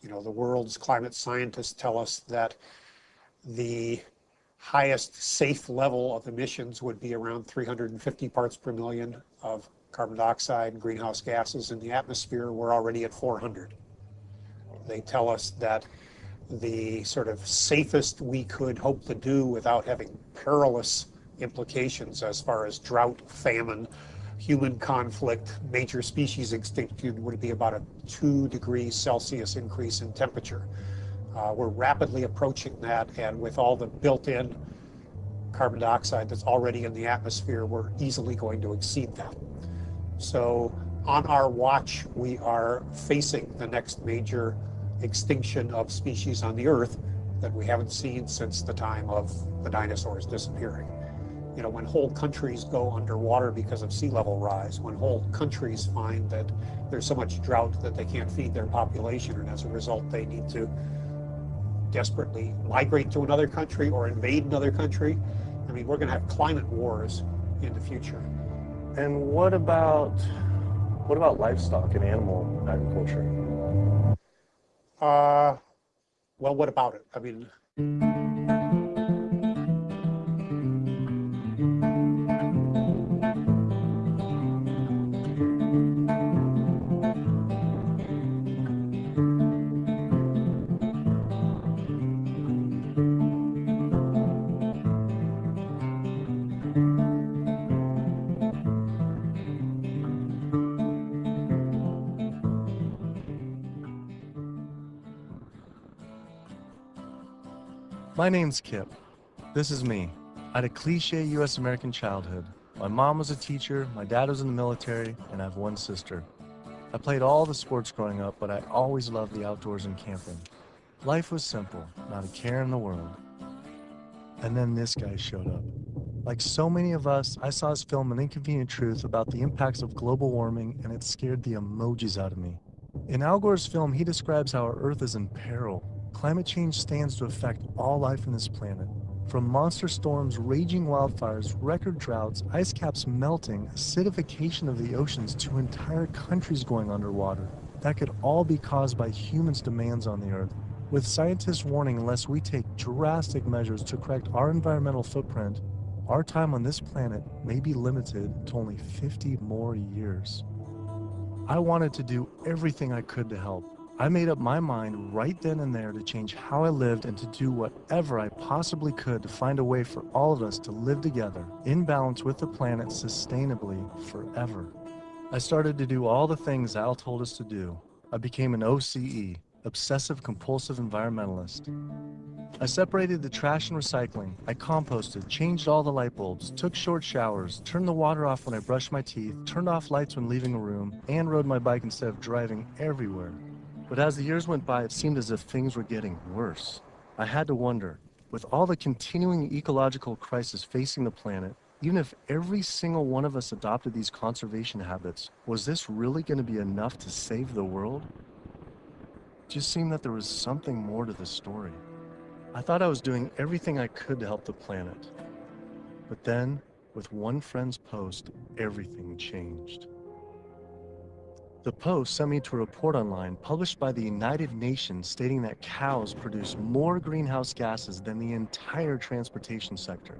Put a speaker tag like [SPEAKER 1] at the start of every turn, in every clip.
[SPEAKER 1] You know, the world's climate scientists tell us that the highest safe level of emissions would be around 350 parts per million of carbon dioxide and greenhouse gases in the atmosphere. We're already at 400. They tell us that the sort of safest we could hope to do without having perilous implications as far as drought, famine, human conflict, major species extinction would be about a 2 degrees Celsius increase in temperature. We're rapidly approaching that, and with all the built-in carbon dioxide that's already in the atmosphere, we're easily going to exceed that. So on our watch, we are facing the next major extinction of species on the Earth that we haven't seen since the time of the dinosaurs disappearing. You know, when whole countries go underwater because of sea level rise, when whole countries find that there's so much drought that they can't feed their population, and as a result they need to desperately migrate to another country or invade another country. I mean, we're going to have climate wars in the future.
[SPEAKER 2] And what about livestock and animal agriculture?
[SPEAKER 1] Well, what about it? I mean,
[SPEAKER 3] My name's Kip. This is me. I had a cliche US American childhood. My mom was a teacher, my dad was in the military, and I have one sister. I played all the sports growing up, but I always loved the outdoors and camping. Life was simple, not a care in the world. And then this guy showed up. Like so many of us, I saw his film An Inconvenient Truth about the impacts of global warming, and it scared the emojis out of me. In Al Gore's film, he describes how our Earth is in peril. Climate change stands to affect all life on this planet. From monster storms, raging wildfires, record droughts, ice caps melting, acidification of the oceans, to entire countries going underwater. That could all be caused by humans' demands on the Earth. With scientists warning unless we take drastic measures to correct our environmental footprint, our time on this planet may be limited to only 50 more years. I wanted to do everything I could to help. I made up my mind right then and there to change how I lived and to do whatever I possibly could to find a way for all of us to live together, in balance with the planet sustainably forever. I started to do all the things Al told us to do. I became an OCE, Obsessive Compulsive Environmentalist. I separated the trash and recycling. I composted, changed all the light bulbs, took short showers, turned the water off when I brushed my teeth, turned off lights when leaving a room, and rode my bike instead of driving everywhere. But as the years went by, it seemed as if things were getting worse. I had to wonder, with all the continuing ecological crisis facing the planet, even if every single one of us adopted these conservation habits, was this really going to be enough to save the world? It just seemed that there was something more to the story. I thought I was doing everything I could to help the planet. But then, with one friend's post, everything changed. The post sent me to a report online published by the United Nations stating that cows produce more greenhouse gases than the entire transportation sector.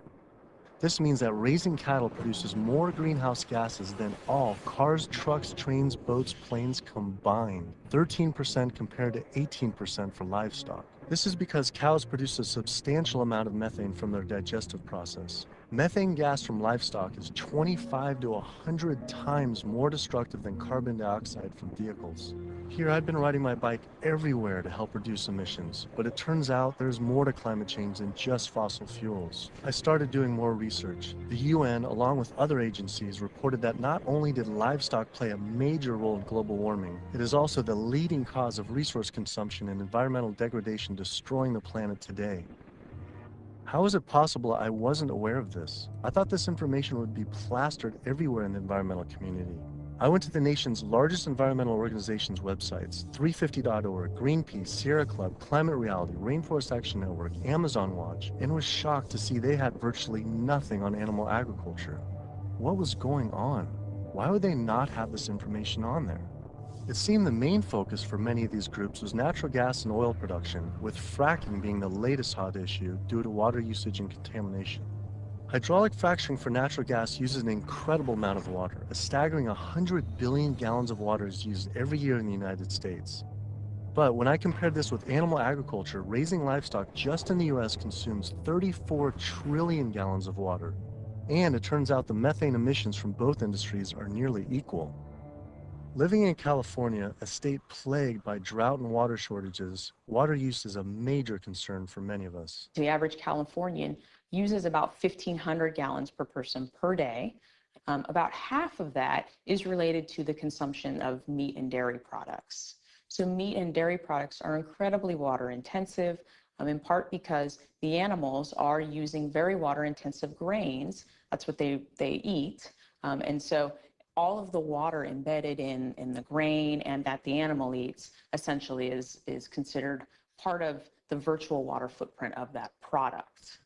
[SPEAKER 3] This means that raising cattle produces more greenhouse gases than all cars, trucks, trains, boats, planes combined, 13% compared to 18% for livestock. This is because cows produce a substantial amount of methane from their digestive process. Methane gas from livestock is 25 to 100 times more destructive than carbon dioxide from vehicles. Here I'd been riding my bike everywhere to help reduce emissions, but it turns out there's more to climate change than just fossil fuels. I started doing more research. The UN, along with other agencies, reported that not only did livestock play a major role in global warming, it is also the leading cause of resource consumption and environmental degradation destroying the planet today. How is it possible I wasn't aware of this? I thought this information would be plastered everywhere in the environmental community. I went to the nation's largest environmental organizations' websites, 350.org, Greenpeace, Sierra Club, Climate Reality, Rainforest Action Network, Amazon Watch, and was shocked to see they had virtually nothing on animal agriculture. What was going on? Why would they not have this information on there? It seemed the main focus for many of these groups was natural gas and oil production, with fracking being the latest hot issue due to water usage and contamination. Hydraulic fracturing for natural gas uses an incredible amount of water. A staggering 100 billion gallons of water is used every year in the United States. But when I compared this with animal agriculture, raising livestock just in the US consumes 34 trillion gallons of water. And it turns out the methane emissions from both industries are nearly equal. Living in California, a state plagued by drought and water shortages, water use is a major concern for many of us.
[SPEAKER 4] The average Californian uses about 1,500 gallons per person per day. About half of that is related to the consumption of meat and dairy products. So meat and dairy products are incredibly water intensive, in part because the animals are using very water intensive grains. That's what they eat. And so all of the water embedded in the grain and that the animal eats essentially is considered part of the virtual water footprint of that product.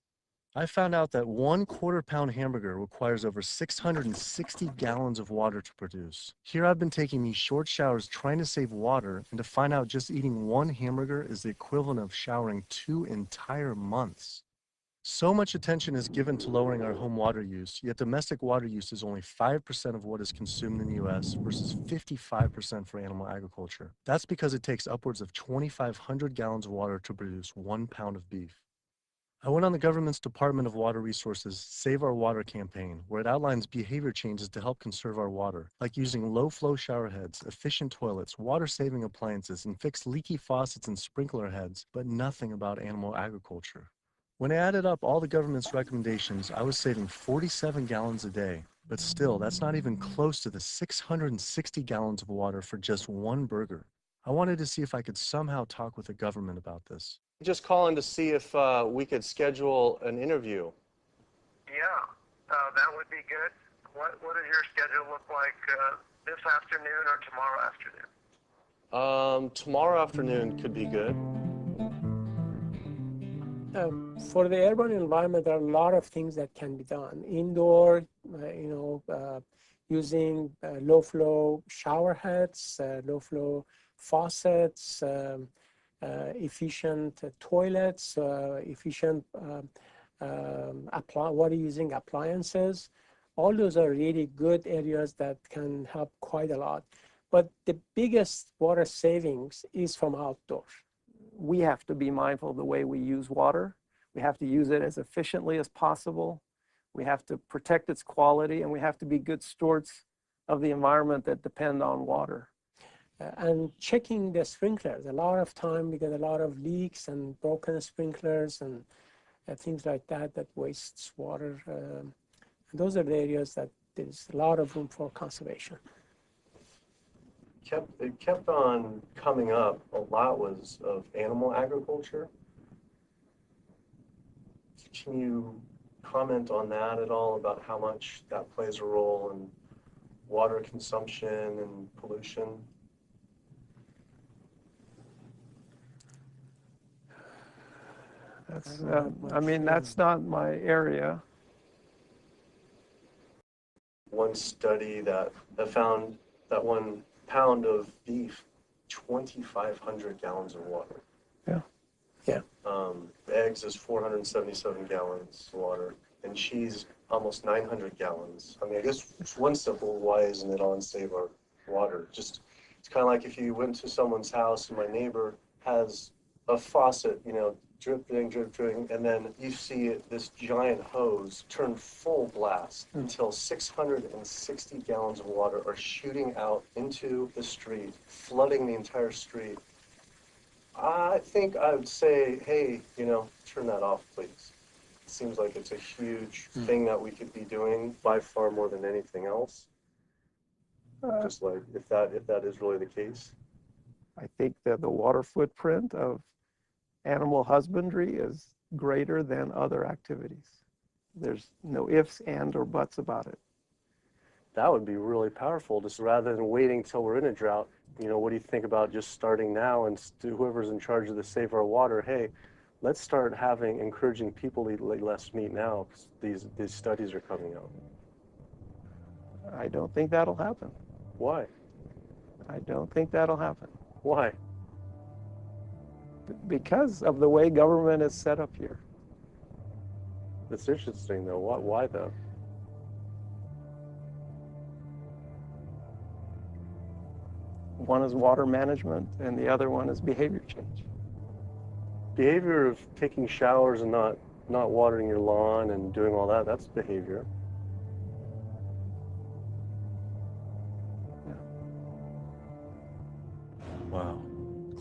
[SPEAKER 3] I found out that 1/4 pound hamburger requires over 660 gallons of water to produce. Here I've been taking these short showers trying to save water, and to find out just eating one hamburger is the equivalent of showering 2 entire months. So much attention is given to lowering our home water use, yet domestic water use is only 5% of what is consumed in the US versus 55% for animal agriculture. That's because it takes upwards of 2,500 gallons of water to produce 1 pound of beef. I went on the government's Department of Water Resources Save Our Water campaign, where it outlines behavior changes to help conserve our water, like using low-flow shower heads, efficient toilets, water-saving appliances, and fix leaky faucets and sprinkler heads, but nothing about animal agriculture. When I added up all the government's recommendations, I was saving 47 gallons a day. But still, that's not even close to the 660 gallons of water for just one burger. I wanted to see if I could somehow talk with the government about this.
[SPEAKER 2] Just calling to see if we could schedule an interview.
[SPEAKER 5] Yeah, that would be good. What does your schedule look like this afternoon or tomorrow afternoon?
[SPEAKER 2] Tomorrow afternoon could be good.
[SPEAKER 6] For the urban environment, there are a lot of things that can be done. Indoor, using low-flow shower heads, low-flow faucets, efficient toilets, efficient water using appliances. All those are really good areas that can help quite a lot. But the biggest water savings is from outdoors.
[SPEAKER 7] We have to be mindful of the way we use water. We have to use it as efficiently as possible. We have to protect its quality, and we have to be good stewards of the environment that depend on water.
[SPEAKER 6] And checking the sprinklers. A lot of time we get a lot of leaks and broken sprinklers and things like that that wastes water. And those are the areas that there's a lot of room for conservation.
[SPEAKER 2] It kept on coming up. A lot was of animal agriculture. Can you comment on that at all, about how much that plays a role in water consumption and pollution?
[SPEAKER 7] That's, I mean, that's not my area.
[SPEAKER 2] One study that found that 1 pound of beef, 2,500 gallons of water.
[SPEAKER 7] Yeah.
[SPEAKER 6] Yeah.
[SPEAKER 2] Eggs is 477 gallons of water, and cheese almost 900 gallons. I mean, I guess it's one simple, why isn't it on Save Our Water? Just, it's kind of like if you went to someone's house and my neighbor has a faucet, dripping, and then you see this giant hose turn full blast until 660 gallons of water are shooting out into the street, flooding the entire street. I think I would say, hey, turn that off, please. It seems like it's a huge thing that we could be doing by far more than anything else. Just like if that is really the case.
[SPEAKER 7] I think that the water footprint of animal husbandry is greater than other activities. There's no ifs, and, or buts about it.
[SPEAKER 2] That would be really powerful, just rather than waiting till we're in a drought. What do you think about just starting now, and whoever's in charge of the Save Our Water, hey, let's start encouraging people to eat less meat now, because these studies are coming out.
[SPEAKER 7] I don't think that'll happen.
[SPEAKER 2] Why?
[SPEAKER 7] I don't think that'll happen.
[SPEAKER 2] Why?
[SPEAKER 7] Because of the way government is set up here.
[SPEAKER 2] That's interesting, though. Why though?
[SPEAKER 7] One is water management, and the other one is behavior change.
[SPEAKER 2] Behavior of taking showers and not watering your lawn and doing all that, that's behavior.
[SPEAKER 3] Wow.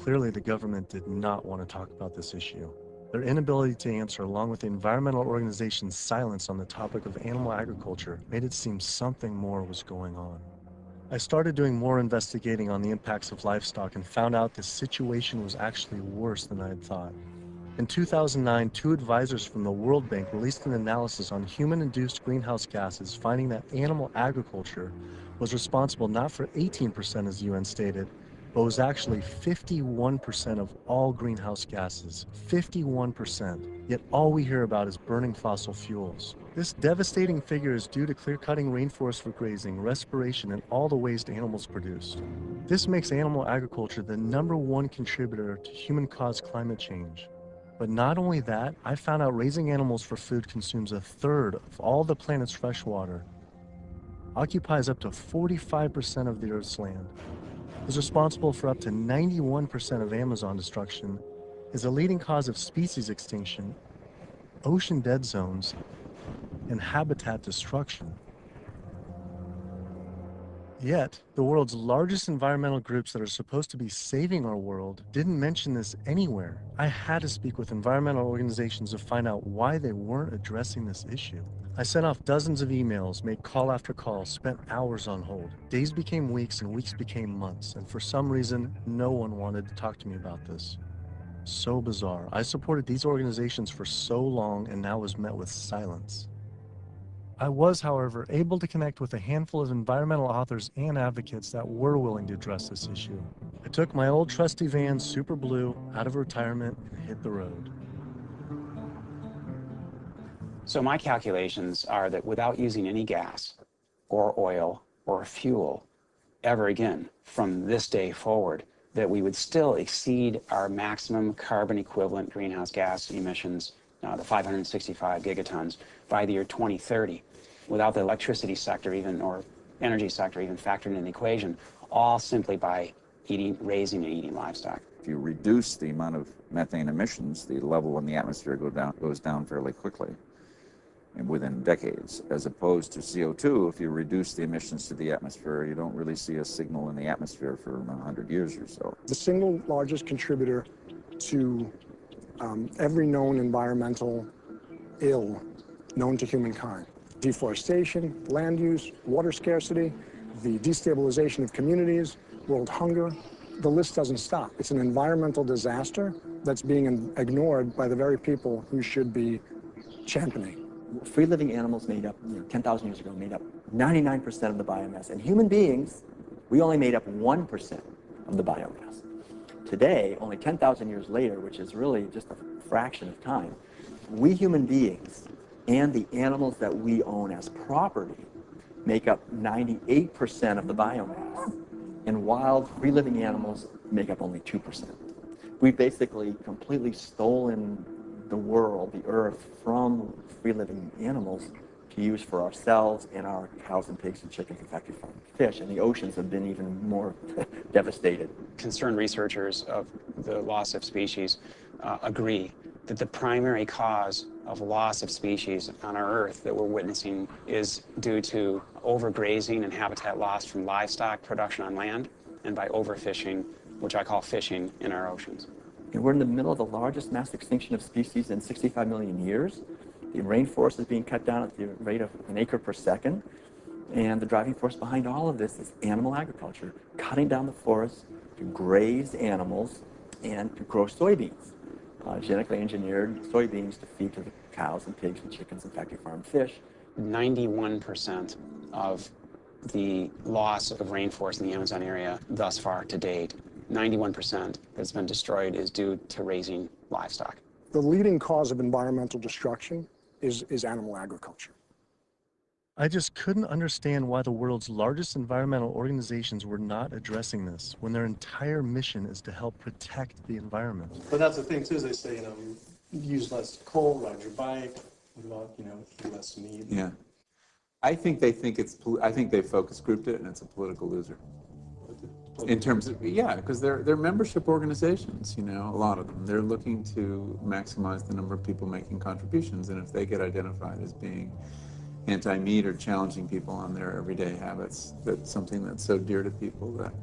[SPEAKER 3] Clearly, the government did not want to talk about this issue. Their inability to answer, along with the environmental organization's silence on the topic of animal agriculture, made it seem something more was going on. I started doing more investigating on the impacts of livestock and found out the situation was actually worse than I had thought. In 2009, 2 advisors from the World Bank released an analysis on human-induced greenhouse gases, finding that animal agriculture was responsible not for 18%, as the UN stated, but was actually 51% of all greenhouse gases. 51%. Yet all we hear about is burning fossil fuels. This devastating figure is due to clear-cutting rainforests for grazing, respiration, and all the waste animals produced. This makes animal agriculture the #1 contributor to human-caused climate change. But not only that, I found out raising animals for food consumes 1/3 of all the planet's fresh water, occupies up to 45% of the Earth's land, is responsible for up to 91% of Amazon destruction, is a leading cause of species extinction, ocean dead zones, and habitat destruction. Yet, the world's largest environmental groups that are supposed to be saving our world didn't mention this anywhere. I had to speak with environmental organizations to find out why they weren't addressing this issue. I sent off dozens of emails, made call after call, spent hours on hold. Days became weeks and weeks became months, and for some reason, no one wanted to talk to me about this. So bizarre. I supported these organizations for so long and now was met with silence. I was, however, able to connect with a handful of environmental authors and advocates that were willing to address this issue. I took my old trusty van, Super Blue, out of retirement and hit the road.
[SPEAKER 8] So my calculations are that without using any gas or oil or fuel ever again from this day forward, that we would still exceed our maximum carbon equivalent greenhouse gas emissions, the 565 gigatons, by the year 2030, without the electricity sector even, or energy sector even factored in the equation, all simply by raising and eating livestock.
[SPEAKER 9] If you reduce the amount of methane emissions, the level in the atmosphere goes down fairly quickly and within decades, as opposed to CO2. If you reduce the emissions to the atmosphere, you don't really see a signal in the atmosphere for 100 years or so.
[SPEAKER 10] The single largest contributor to every known environmental ill known to humankind: deforestation, land use, water scarcity, the destabilization of communities, world hunger. The list doesn't stop. It's an environmental disaster that's being ignored by the very people who should be championing.
[SPEAKER 11] Free-living animals made up, 10,000 years ago, made up 99% of the biomass. And human beings, we only made up 1% of the biomass. Today, only 10,000 years later, which is really just a fraction of time, we human beings and the animals that we own as property make up 98% of the biomass. And wild, free-living animals make up only 2%. We've basically completely stolen the world, the earth, from free-living animals to use for ourselves and our cows and pigs and chickens and factory farm fish. And the oceans have been even more devastated.
[SPEAKER 8] Concerned researchers of the loss of species agree that the primary cause of loss of species on our earth that we're witnessing is due to overgrazing and habitat loss from livestock production on land, and by overfishing, which I call fishing, in our oceans.
[SPEAKER 11] And we're in the middle of the largest mass extinction of species in 65 million years. The rainforest is being cut down at the rate of an acre per second. And the driving force behind all of this is animal agriculture, cutting down the forest to graze animals and to grow soybeans, genetically engineered soybeans to feed to the cows and pigs and chickens and factory farm fish.
[SPEAKER 8] 91% of the loss of rainforest in the Amazon area thus far to date, 91% that's been destroyed, is due to raising livestock.
[SPEAKER 10] The leading cause of environmental destruction is animal agriculture.
[SPEAKER 3] I just couldn't understand why the world's largest environmental organizations were not addressing this when their entire mission is to help protect the environment.
[SPEAKER 12] But that's the thing too, is they say, use less coal, ride your bike, eat less meat.
[SPEAKER 13] Yeah. I think they focus grouped it and it's a political loser. In terms of, yeah, because they're membership organizations, a lot of them. They're looking to maximize the number of people making contributions, and if they get identified as being anti-meat or challenging people on their everyday habits, that's something that's so dear to people that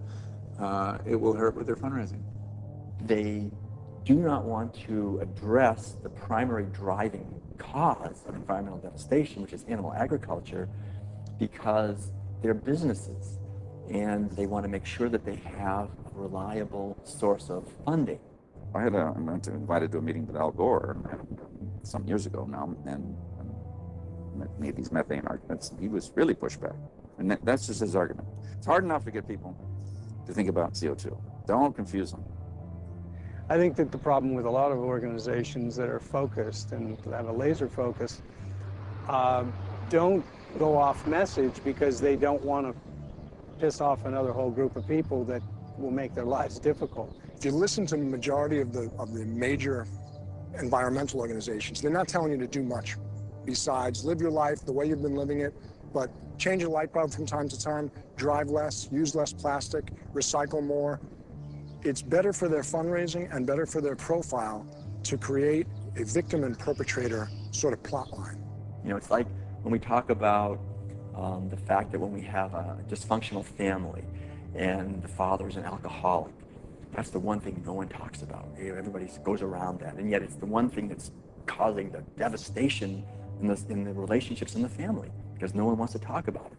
[SPEAKER 13] it will hurt with their fundraising.
[SPEAKER 11] They do not want to address the primary driving cause of environmental devastation, which is animal agriculture, because they're businesses and they want to make sure that they have a reliable source of funding.
[SPEAKER 9] I went invited to a meeting with Al Gore some years ago now, and made these methane arguments. He was really pushed back, and that's just his argument. It's hard enough to get people to think about CO2. Don't confuse them.
[SPEAKER 7] I think that the problem with a lot of organizations that are focused and have a laser focus don't go off message because they don't want to piss off another whole group of people that will make their lives difficult.
[SPEAKER 10] If you listen to the majority of the major environmental organizations, they're not telling you to do much besides live your life the way you've been living it, but change your light bulb from time to time, drive less, use less plastic, recycle more. It's better for their fundraising and better for their profile to create a victim and perpetrator sort of plot line.
[SPEAKER 11] It's like when we talk about the fact that when we have a dysfunctional family and the father's an alcoholic, that's the one thing no one talks about. Everybody goes around that, and yet it's the one thing that's causing the devastation in the relationships in the family, because no one wants to talk about it.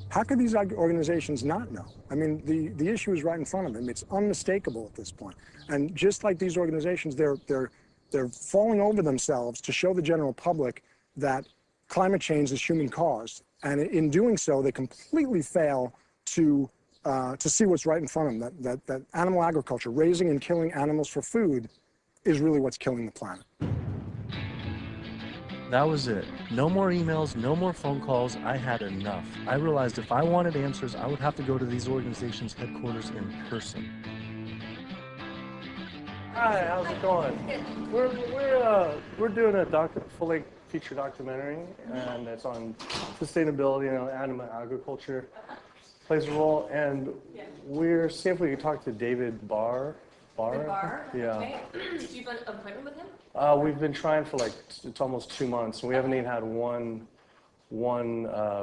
[SPEAKER 10] How could these organizations not know? I mean, the issue is right in front of them. It's unmistakable at this point. And just like these organizations, they're falling over themselves to show the general public that climate change is human caused. And in doing so, they completely fail to see what's right in front of them, that animal agriculture, raising and killing animals for food, is really what's killing the planet.
[SPEAKER 3] That was it. No more emails, no more phone calls. I had enough. I realized if I wanted answers, I would have to go to these organizations' headquarters in person.
[SPEAKER 12] Hi, how's it going? We're doing a full-length feature documentary, and it's on sustainability and animal agriculture plays a role. And we're seeing if we can talk to David Barr. Yeah.
[SPEAKER 14] Okay. Do you have an appointment with him?
[SPEAKER 12] We've been trying for it's almost 2 months, and we haven't even had one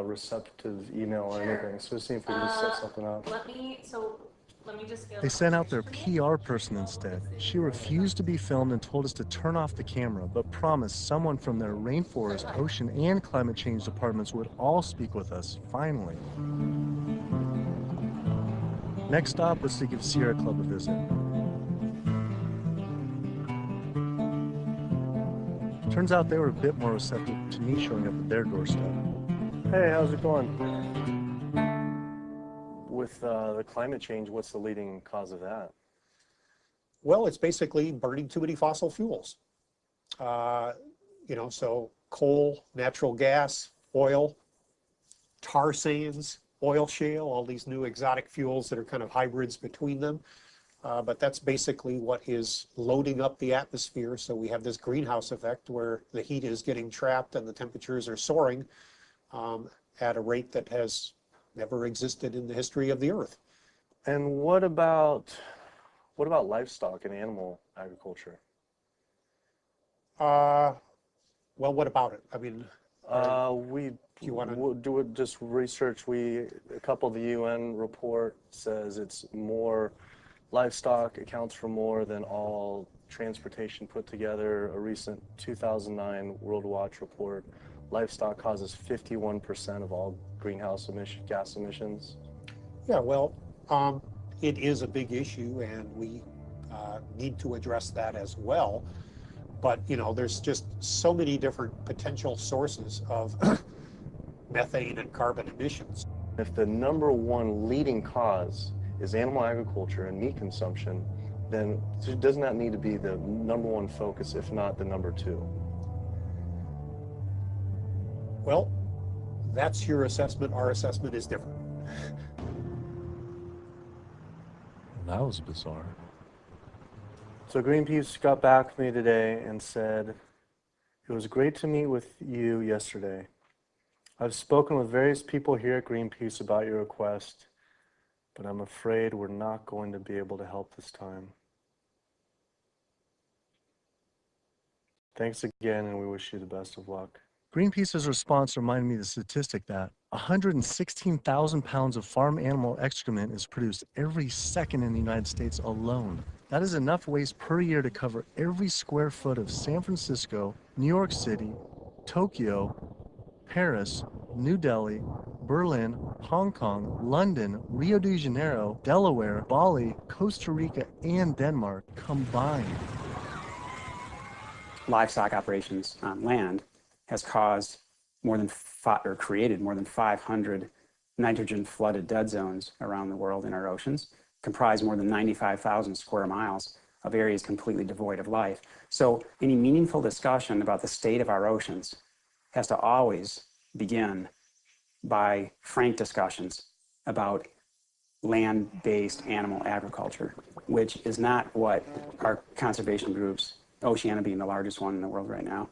[SPEAKER 12] receptive email or anything. So we're seeing if we can just set something up.
[SPEAKER 14] Let me just go.
[SPEAKER 3] They sent out their PR person instead. She refused to be filmed and told us to turn off the camera, but promised someone from their rainforest, ocean, and climate change departments would all speak with us, finally. Next stop was to give Sierra Club a visit. Turns out they were a bit more receptive to me showing up at their doorstep.
[SPEAKER 12] Hey, how's it going? With the climate change, what's the leading cause of that?
[SPEAKER 1] Well, it's basically burning too many fossil fuels. So coal, natural gas, oil, tar sands, oil shale, all these new exotic fuels that are kind of hybrids between them. But that's basically what is loading up the atmosphere. So we have this greenhouse effect where the heat is getting trapped and the temperatures are soaring at a rate that has never existed in the history of the Earth.
[SPEAKER 12] And what about livestock and animal agriculture?
[SPEAKER 1] Well, what about it? I mean,
[SPEAKER 12] you want to do it? Just research. A couple of the UN report says it's more. Livestock accounts for more than all transportation put together. A recent 2009 World Watch report, livestock causes 51% of all greenhouse gas emissions.
[SPEAKER 1] Yeah, well, it is a big issue, and we need to address that as well. But, there's just so many different potential sources of methane and carbon emissions.
[SPEAKER 12] If the number one leading cause is animal agriculture and meat consumption, then doesn't that need to be the number one focus, if not the number two?
[SPEAKER 1] Well, That's your assessment. Our assessment is different.
[SPEAKER 3] That was bizarre.
[SPEAKER 12] So Greenpeace got back to me today and said, "It was great to meet with you yesterday. I've spoken with various people here at Greenpeace about your request, but I'm afraid we're not going to be able to help this time. Thanks again, and we wish you the best of luck."
[SPEAKER 3] Greenpeace's response reminded me of the statistic that 116,000 pounds of farm animal excrement is produced every second in the United States alone. That is enough waste per year to cover every square foot of San Francisco, New York City, Tokyo, Paris, New Delhi, Berlin, Hong Kong, London, Rio de Janeiro, Delaware, Bali, Costa Rica, and Denmark combined.
[SPEAKER 8] Livestock operations on land has caused created more than 500 nitrogen-flooded dead zones around the world in our oceans, comprise more than 95,000 square miles of areas completely devoid of life. So any meaningful discussion about the state of our oceans has to always begin by frank discussions about land-based animal agriculture, which is not what our conservation groups, Oceana being the largest one in the world right now,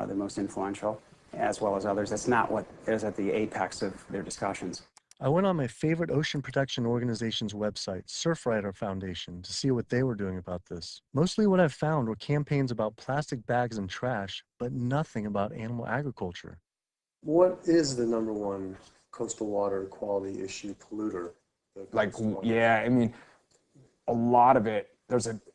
[SPEAKER 8] the most influential, as well as others, that's not what is at the apex of their discussions.
[SPEAKER 3] I went on my favorite ocean protection organization's website, Surfrider Foundation, to see what they were doing about this. Mostly what I found were campaigns about plastic bags and trash, but nothing about animal agriculture.
[SPEAKER 2] What is the #1 coastal water quality issue polluter?
[SPEAKER 15] I mean, a lot of it,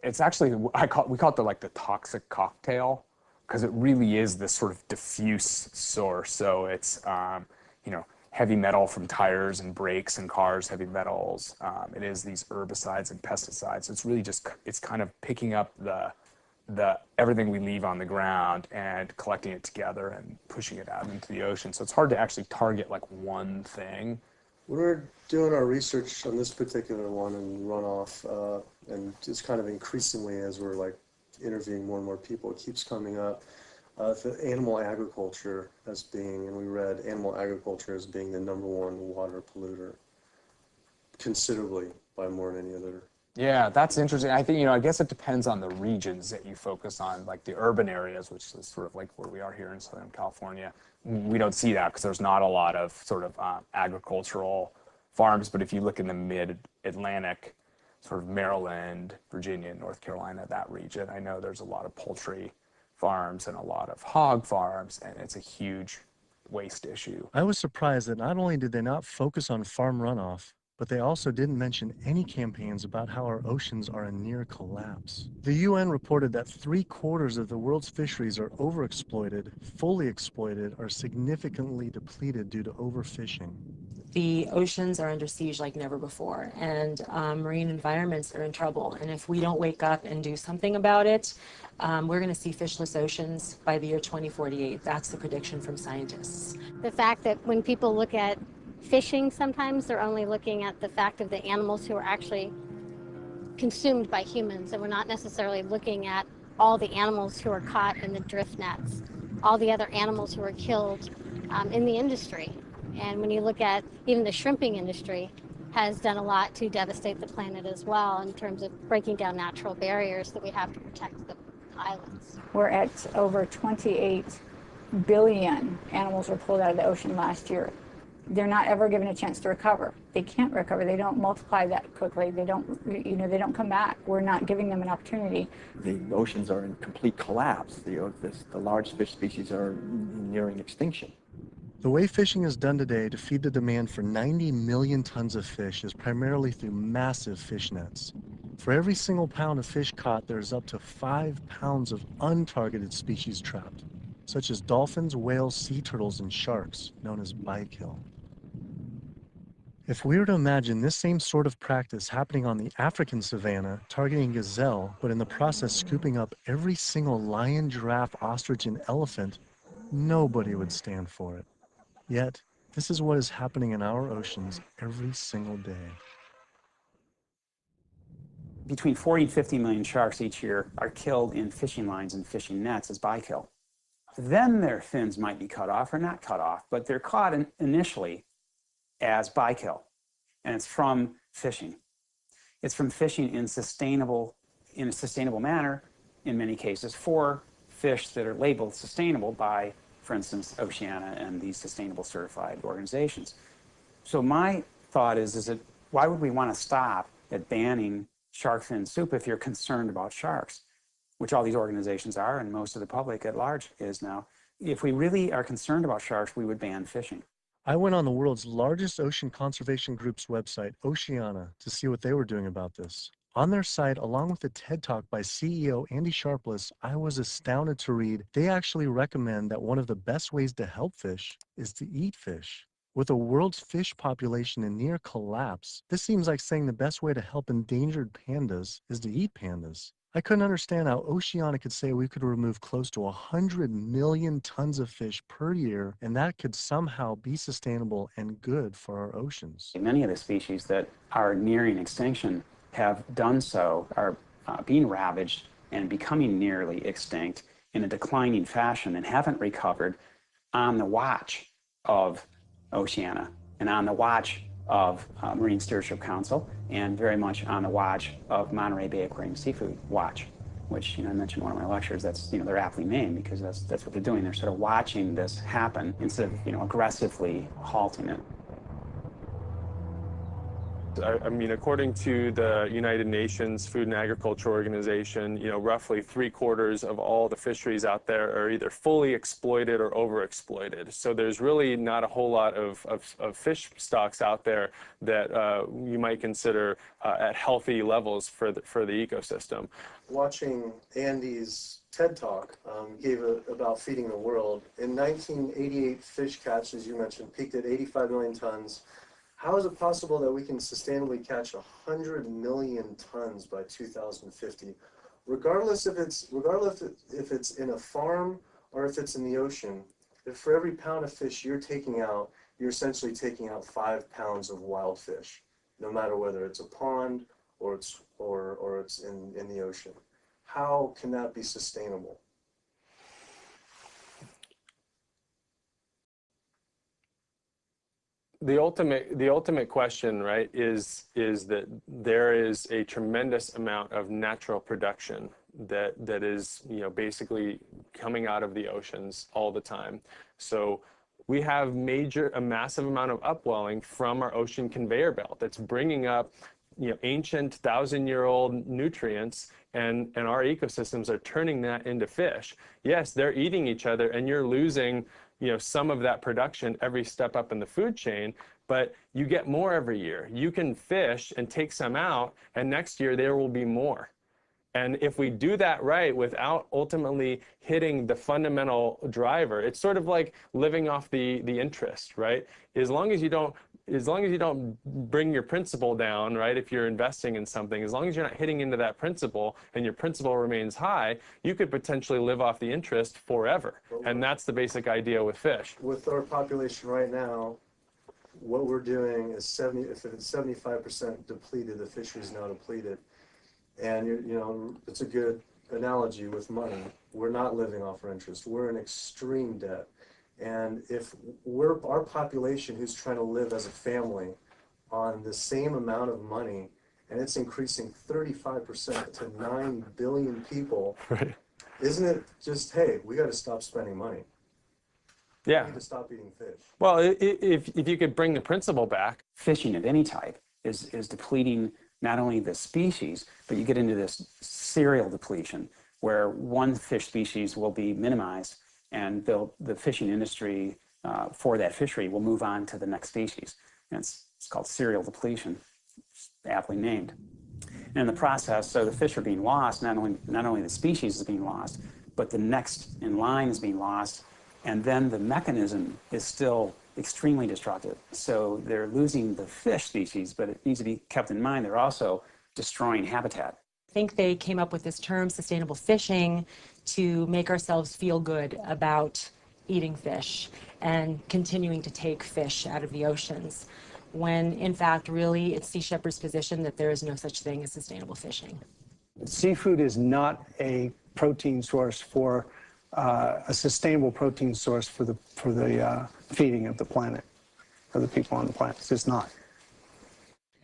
[SPEAKER 15] it's actually, we call it the toxic cocktail, because it really is this sort of diffuse source. So it's, heavy metal from tires and brakes and cars, heavy metals. It is these herbicides and pesticides. It's really just, it's kind of picking up the everything we leave on the ground and collecting it together and pushing it out into the ocean. So it's hard to actually target one thing.
[SPEAKER 2] When we're doing our research on this particular one and runoff, and just kind of increasingly as we're interviewing more and more people, it keeps coming up. The animal agriculture as being, and we read animal agriculture as being the #1 water polluter, considerably by more than any other.
[SPEAKER 15] Yeah, that's interesting. I think, I guess it depends on the regions that you focus on, like the urban areas, which is sort of like where we are here in Southern California. We don't see that because there's not a lot of sort of agricultural farms. But if you look in the mid-Atlantic, sort of Maryland, Virginia, North Carolina, that region, I know there's a lot of poultry farms and a lot of hog farms, and it's a huge waste issue.
[SPEAKER 3] I was surprised that not only did they not focus on farm runoff, but they also didn't mention any campaigns about how our oceans are in near collapse. The UN reported that 3/4 of the world's fisheries are overexploited, fully exploited, or significantly depleted due to overfishing.
[SPEAKER 16] The oceans are under siege like never before, and marine environments are in trouble. And if we don't wake up and do something about it, we're going to see fishless oceans by the year 2048. That's the prediction from scientists.
[SPEAKER 17] The fact that when people look at fishing, sometimes they're only looking at the fact of the animals who are actually consumed by humans, and we're not necessarily looking at all the animals who are caught in the drift nets, all the other animals who are killed in the industry. And when you look at even the shrimping industry has done a lot to devastate the planet as well in terms of breaking down natural barriers that we have to protect the islands.
[SPEAKER 18] We're at over 28 billion animals were pulled out of the ocean last year. They're not ever given a chance to recover. They can't recover. They don't multiply that quickly. They don't, they don't come back. We're not giving them an opportunity.
[SPEAKER 11] The oceans are in complete collapse. The large fish species are nearing extinction.
[SPEAKER 3] The way fishing is done today to feed the demand for 90 million tons of fish is primarily through massive fish nets. For every single pound of fish caught, there's up to 5 pounds of untargeted species trapped, such as dolphins, whales, sea turtles, and sharks, known as bykill. If we were to imagine this same sort of practice happening on the African savanna, targeting gazelle, but in the process scooping up every single lion, giraffe, ostrich, and elephant, nobody would stand for it. Yet, this is what is happening in our oceans every single day.
[SPEAKER 8] Between 40 and 50 million sharks each year are killed in fishing lines and fishing nets as bykill. then their fins might be cut off or not cut off, but they're caught initially as bykill, and it's from fishing. It's from fishing in a sustainable manner, in many cases, for fish that are labeled sustainable by, for instance, Oceana and these sustainable certified organizations. So my thought is that why would we want to stop at banning shark fin soup if you're concerned about sharks, which all these organizations are, and most of the public at large is now. If we really are concerned about sharks, we would ban fishing.
[SPEAKER 3] I went on the world's largest ocean conservation group's website, Oceana, to see what they were doing about this. On their site, along with a TED Talk by CEO Andy Sharpless, I was astounded to read they actually recommend that one of the best ways to help fish is to eat fish. With the world's fish population in near collapse, this seems like saying the best way to help endangered pandas is to eat pandas. I couldn't understand how Oceana could say we could remove close to 100 million tons of fish per year, and that could somehow be sustainable and good for our oceans.
[SPEAKER 8] Many of the species that are nearing extinction have done so, are being ravaged and becoming nearly extinct in a declining fashion and haven't recovered on the watch of Oceana and on the watch of Marine Stewardship Council, and very much on the watch of Monterey Bay Aquarium Seafood Watch, which, I mentioned in one of my lectures. That's, they're aptly named because that's what they're doing. They're sort of watching this happen instead of, aggressively halting it.
[SPEAKER 12] I mean, according to the United Nations Food and Agriculture Organization, roughly 3/4 of all the fisheries out there are either fully exploited or overexploited. So there's really not a whole lot of fish stocks out there that you might consider at healthy levels for the ecosystem.
[SPEAKER 2] Watching Andy's TED Talk gave about feeding the world. In 1988, fish catch, as you mentioned, peaked at 85 million tons. How is it possible that we can sustainably catch 100 million tons by 2050, regardless if it's in a farm or if it's in the ocean? If for every pound of fish you're taking out, you're essentially taking out 5 pounds of wild fish, no matter whether it's a pond or it's in the ocean. How can that be sustainable?
[SPEAKER 12] The ultimate question, right, is that there is a tremendous amount of natural production that is, basically coming out of the oceans all the time. So we have a massive amount of upwelling from our ocean conveyor belt that's bringing up, ancient 1,000-year-old nutrients, and our ecosystems are turning that into fish. Yes, they're eating each other, and you're losing some of that production every step up in the food chain, but you get more every year. You can fish and take some out, and next year there will be more. And if we do that right without ultimately hitting the fundamental driver, it's sort of like living off the interest, right? As long as you don't bring your principal down, right, if you're investing in something, as long as you're not hitting into that principal and your principal remains high, you could potentially live off the interest forever. And that's the basic idea with fish.
[SPEAKER 2] With our population right now, what we're doing is if it's 75% depleted, the fishery is now depleted. And it's a good analogy with money. We're not living off our interest. We're in extreme debt. And if our population who's trying to live as a family on the same amount of money, and it's increasing 35% to 9 billion people, right. Isn't it just, hey, we got to stop spending money?
[SPEAKER 12] Yeah.
[SPEAKER 2] We need to stop eating fish.
[SPEAKER 12] Well, if you could bring the principle back.
[SPEAKER 8] Fishing of any type is depleting not only the species, but you get into this serial depletion where one fish species will be minimized, and the fishing industry for that fishery will move on to the next species. And it's called serial depletion, aptly named. And in the process, so the fish are being lost, not only the species is being lost, but the next in line is being lost, and then the mechanism is still extremely destructive. So they're losing the fish species, but it needs to be kept in mind they're also destroying habitat.
[SPEAKER 16] I think they came up with this term, sustainable fishing, to make ourselves feel good about eating fish and continuing to take fish out of the oceans, when in fact, really, it's Sea Shepherd's position that there is no such thing as sustainable fishing.
[SPEAKER 19] Seafood is not a protein source for
[SPEAKER 10] a sustainable protein source for the feeding of the planet, for the people on the planet. It's just not.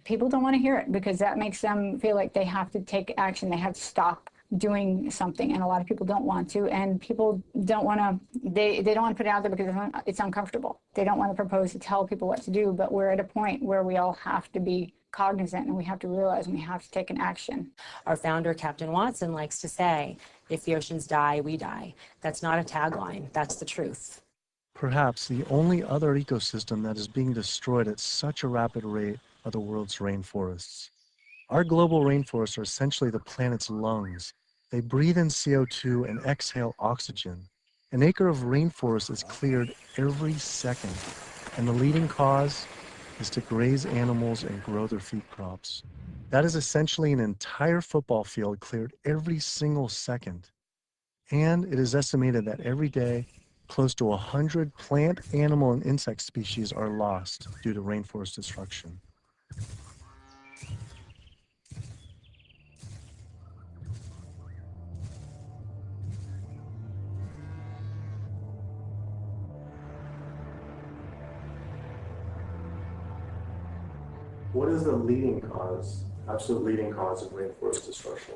[SPEAKER 18] People don't want to hear it because that makes them feel like they have to take action. They have to stop doing something, and a lot of people don't want to, and people don't want to, they don't want to put it out there because it's uncomfortable. They don't want to propose to tell people what to do, but we're at a point where we all have to be cognizant and we have to realize we have to take an action.
[SPEAKER 16] Our founder, Captain Watson, likes to say, if the oceans die, we die. That's not a tagline, that's the truth.
[SPEAKER 3] Perhaps the only other ecosystem that is being destroyed at such a rapid rate are the world's rainforests. Our global rainforests are essentially the planet's lungs. They breathe in CO2 and exhale oxygen. An acre of rainforest is cleared every second, and the leading cause is to graze animals and grow their feed crops. That is essentially an entire football field cleared every single second. And it is estimated that every day, close to 100 plant, animal, and insect species are lost due to rainforest destruction.
[SPEAKER 12] What is the leading cause, absolute leading cause of rainforest destruction?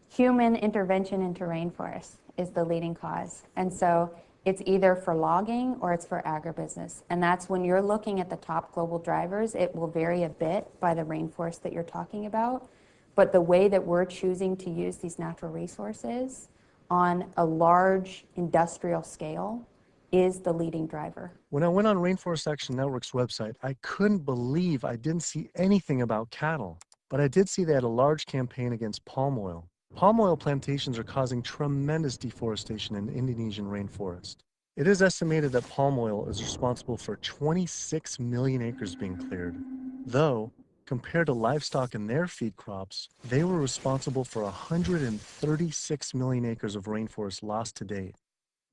[SPEAKER 19] Human intervention into rainforests is the leading cause. And so it's either for logging or it's for agribusiness. And that's when you're looking at the top global drivers, it will vary a bit by the rainforest that you're talking about. But the way that we're choosing to use these natural resources on a large industrial scale is the leading driver.
[SPEAKER 3] When I went on Rainforest Action Network's website, I couldn't believe I didn't see anything about cattle. But I did see they had a large campaign against palm oil. Palm oil plantations are causing tremendous deforestation in the Indonesian rainforest. It is estimated that palm oil is responsible for 26 million acres being cleared. Though, compared to livestock and their feed crops, they were responsible for 136 million acres of rainforest lost to date.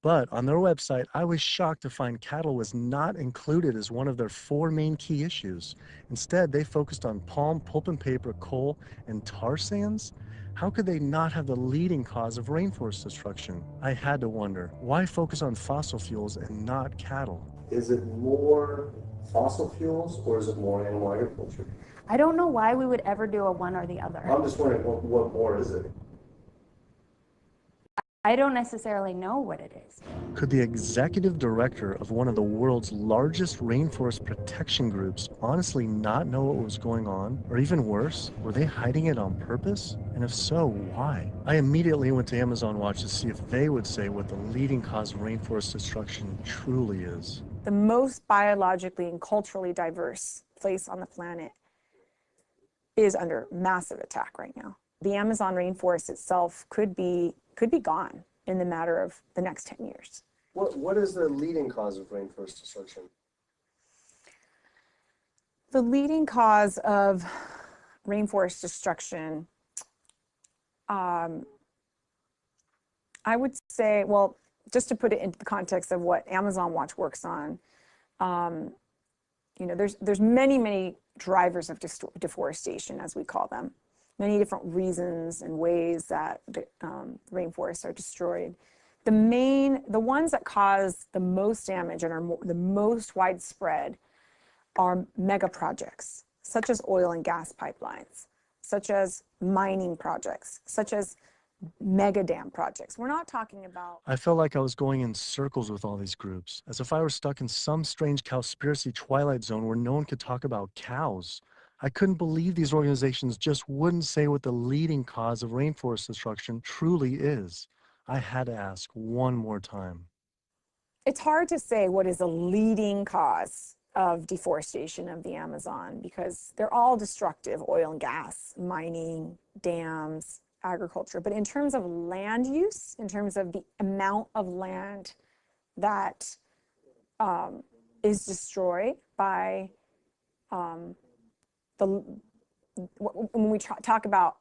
[SPEAKER 3] But on their website, I was shocked to find cattle was not included as one of their 4 main key issues. Instead, they focused on palm, pulp and paper, coal, and tar sands. How could they not have the leading cause of rainforest destruction? I had to wonder, why focus on fossil fuels and not cattle?
[SPEAKER 12] Is it more fossil fuels or is it more animal agriculture?
[SPEAKER 19] I don't know why we would ever do a one or the other.
[SPEAKER 12] I'm just wondering, what more is it?
[SPEAKER 19] I don't necessarily know what it is.
[SPEAKER 3] Could the executive director of one of the world's largest rainforest protection groups honestly not know what was going on? Or even worse, were they hiding it on purpose? And if so, why? I immediately went to Amazon Watch to see if they would say what the leading cause of rainforest destruction truly is.
[SPEAKER 20] The most biologically and culturally diverse place on the planet is under massive attack right now. The Amazon rainforest itself could be gone in the matter of the next 10 years.
[SPEAKER 2] What is the leading cause of rainforest destruction?
[SPEAKER 20] The leading cause of rainforest destruction, I would say, well, just to put it into the context of what Amazon Watch works on, you know, there's many drivers of deforestation, as we call them. Many different reasons and ways that the rainforests are destroyed. The ones that cause the most damage and are the most widespread are mega projects, such as oil and gas pipelines, such as mining projects, such as mega dam projects. We're not talking about...
[SPEAKER 3] I felt like I was going in circles with all these groups, as if I were stuck in some strange Cowspiracy twilight zone where no one could talk about cows. I couldn't believe these organizations just wouldn't say what the leading cause of rainforest destruction truly is. I had to ask one more time.
[SPEAKER 20] It's hard to say what is the leading cause of deforestation of the Amazon because they're all destructive: oil and gas, mining, dams, agriculture. But in terms of land use, in terms of the amount of land that is destroyed by when we talk about,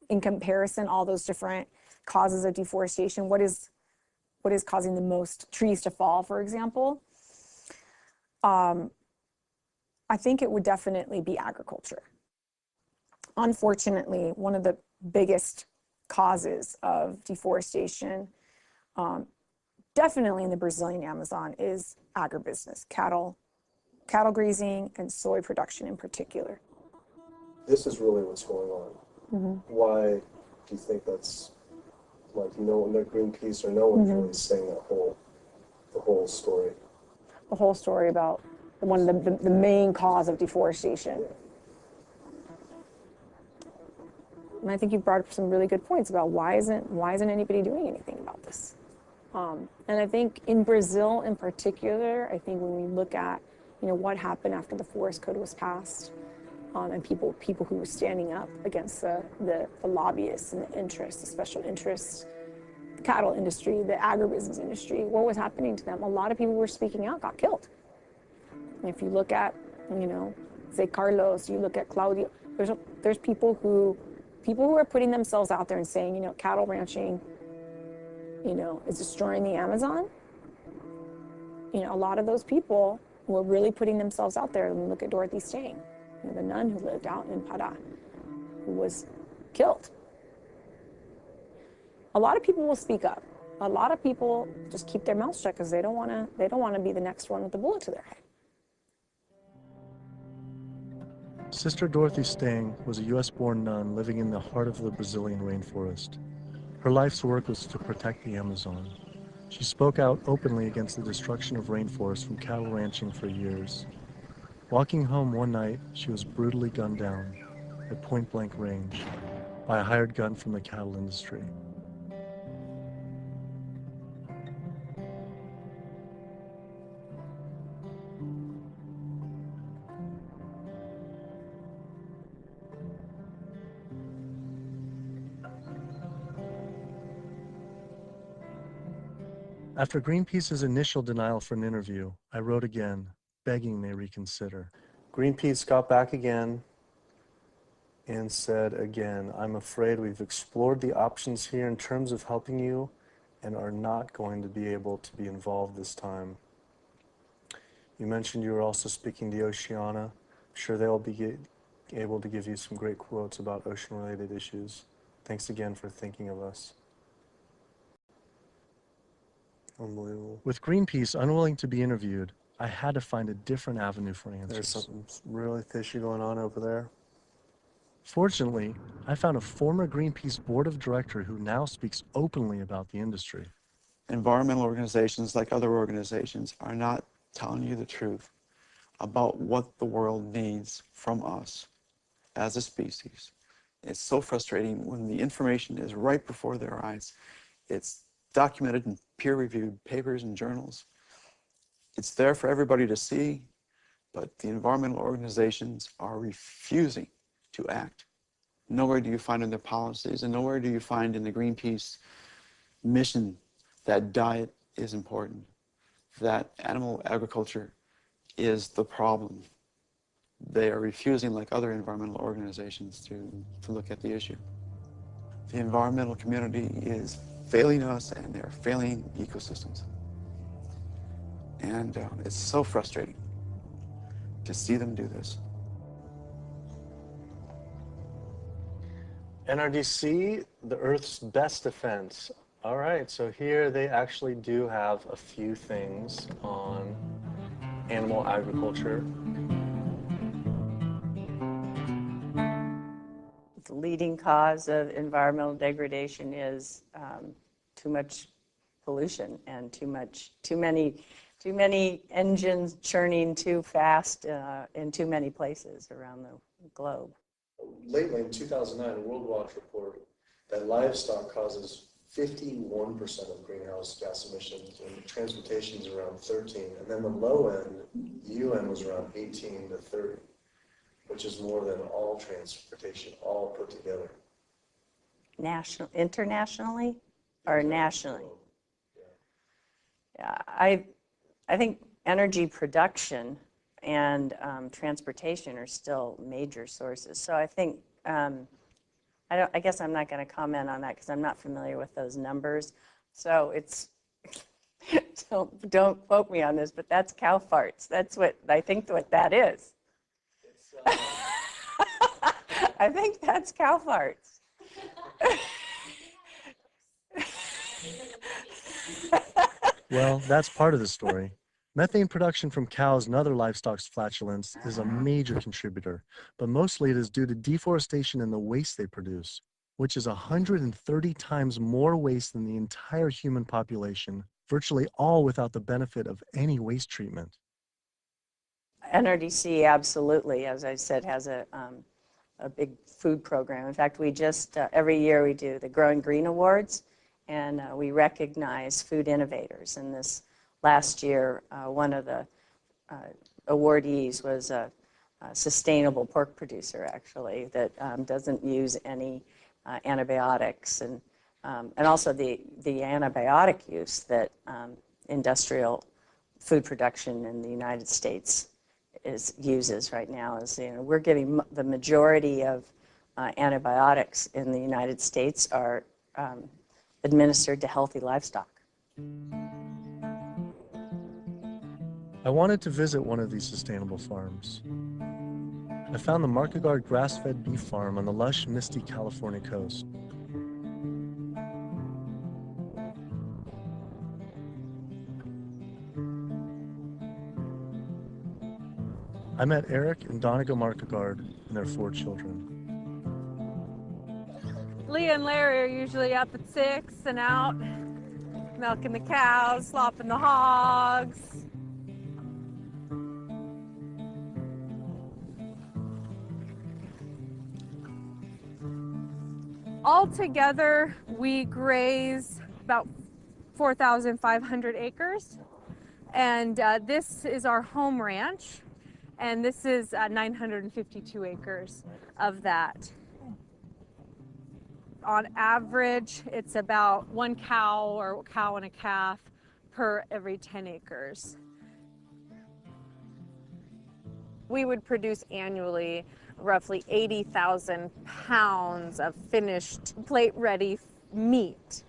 [SPEAKER 20] in comparison, all those different causes of deforestation, what is causing the most trees to fall, for example, I think it would definitely be agriculture. Unfortunately, one of the biggest causes of deforestation definitely in the Brazilian Amazon is agribusiness, cattle grazing and soy production in particular.
[SPEAKER 2] This is really what's going on. Why do you think that's like no Greenpeace or no one's really saying the whole story?
[SPEAKER 20] The whole story about one of the main cause of deforestation. And I think you brought up some really good points about why isn't anybody doing anything about this? And I think in Brazil in particular, I think when we look at what happened after the forest code was passed, and people who were standing up against the lobbyists and the interests, the special interests, the cattle industry, the agribusiness industry, what was happening to them? A lot of people who were speaking out got killed. And if you look at, say Carlos, you look at Claudio, there's people who are putting themselves out there and saying, cattle ranching, is destroying the Amazon. A lot of those people were really putting themselves out there. And look at Dorothy Stang, the nun who lived out in Pará, who was killed. A lot of people will speak up. A lot of people just keep their mouths shut because they don't want to be the next one with the bullet to their head.
[SPEAKER 3] Sister Dorothy Stang was a US-born nun living in the heart of the Brazilian rainforest. Her life's work was to protect the Amazon. She spoke out openly against the destruction of rainforests from cattle ranching for years. Walking home one night, she was brutally gunned down at point-blank range by a hired gun from the cattle industry. After Greenpeace's initial denial for an interview, I wrote again, begging they reconsider.
[SPEAKER 12] Greenpeace got back again and said again, I'm afraid we've explored the options here in terms of helping you and are not going to be able to be involved this time. You mentioned you were also speaking to Oceana. I'm sure they'll be able to give you some great quotes about ocean-related issues. Thanks again for thinking of us. Unbelievable.
[SPEAKER 3] With Greenpeace unwilling to be interviewed, I had to find a different avenue for answers.
[SPEAKER 12] There's something really fishy going on over there.
[SPEAKER 3] Fortunately, I found a former Greenpeace board of director who now speaks openly about the industry.
[SPEAKER 21] Environmental organizations, like other organizations, are not telling you the truth about what the world needs from us as a species. It's so frustrating when the information is right before their eyes. It's documented in peer-reviewed papers and journals. It's there for everybody to see, but the environmental organizations are refusing to act. Nowhere do you find in their policies, and nowhere do you find in the Greenpeace mission that diet is important, that animal agriculture is the problem. They are refusing, like other environmental organizations, to look at the issue. The environmental community is failing us, and they're failing ecosystems. And it's so frustrating to see them do this.
[SPEAKER 12] NRDC, the Earth's best defense. All right, so here they actually do have a few things on animal agriculture.
[SPEAKER 22] The leading cause of environmental degradation is too much pollution and too many engines churning too fast in too many places around the globe.
[SPEAKER 2] Lately, in 2009, a World Watch report that livestock causes 51% of greenhouse gas emissions, and transportation is around 13, and then the low end, the UN was around 18 to 30, which is more than all transportation, all put together.
[SPEAKER 22] Internationally or nationally? Yeah, I think energy production and transportation are still major sources. So I think, I guess I'm not going to comment on that because I'm not familiar with those numbers. So it's, don't quote me on this, but that's cow farts. That's what I think what that is. I think that's cow farts.
[SPEAKER 3] Well, that's part of the story. Methane production from cows and other livestock's flatulence is a major contributor, but mostly it is due to deforestation and the waste they produce, which is 130 times more waste than the entire human population, virtually all without the benefit of any waste treatment.
[SPEAKER 22] NRDC absolutely, as I said, has a big food program. In fact, we just, every year we do the Growing Green Awards, and we recognize food innovators. And this last year, one of the awardees was a sustainable pork producer, actually, that doesn't use any antibiotics, and also the antibiotic use that industrial food production in the United States uses right now. Is, we're giving the majority of antibiotics in the United States are administered to healthy livestock.
[SPEAKER 3] I wanted to visit one of these sustainable farms. I found the Markegard grass-fed beef farm on the lush, misty California coast. I met Eric and Donegal Markegard and their 4 children.
[SPEAKER 4] Leah and Larry are usually up at 6 and out, milking the cows, slopping the hogs. Altogether, we graze about 4,500 acres, and this is our home ranch, and this is 952 acres of that. On average, it's about 1 cow or cow and a calf per every 10 acres. We would produce annually roughly 80,000 pounds of finished plate-ready meat.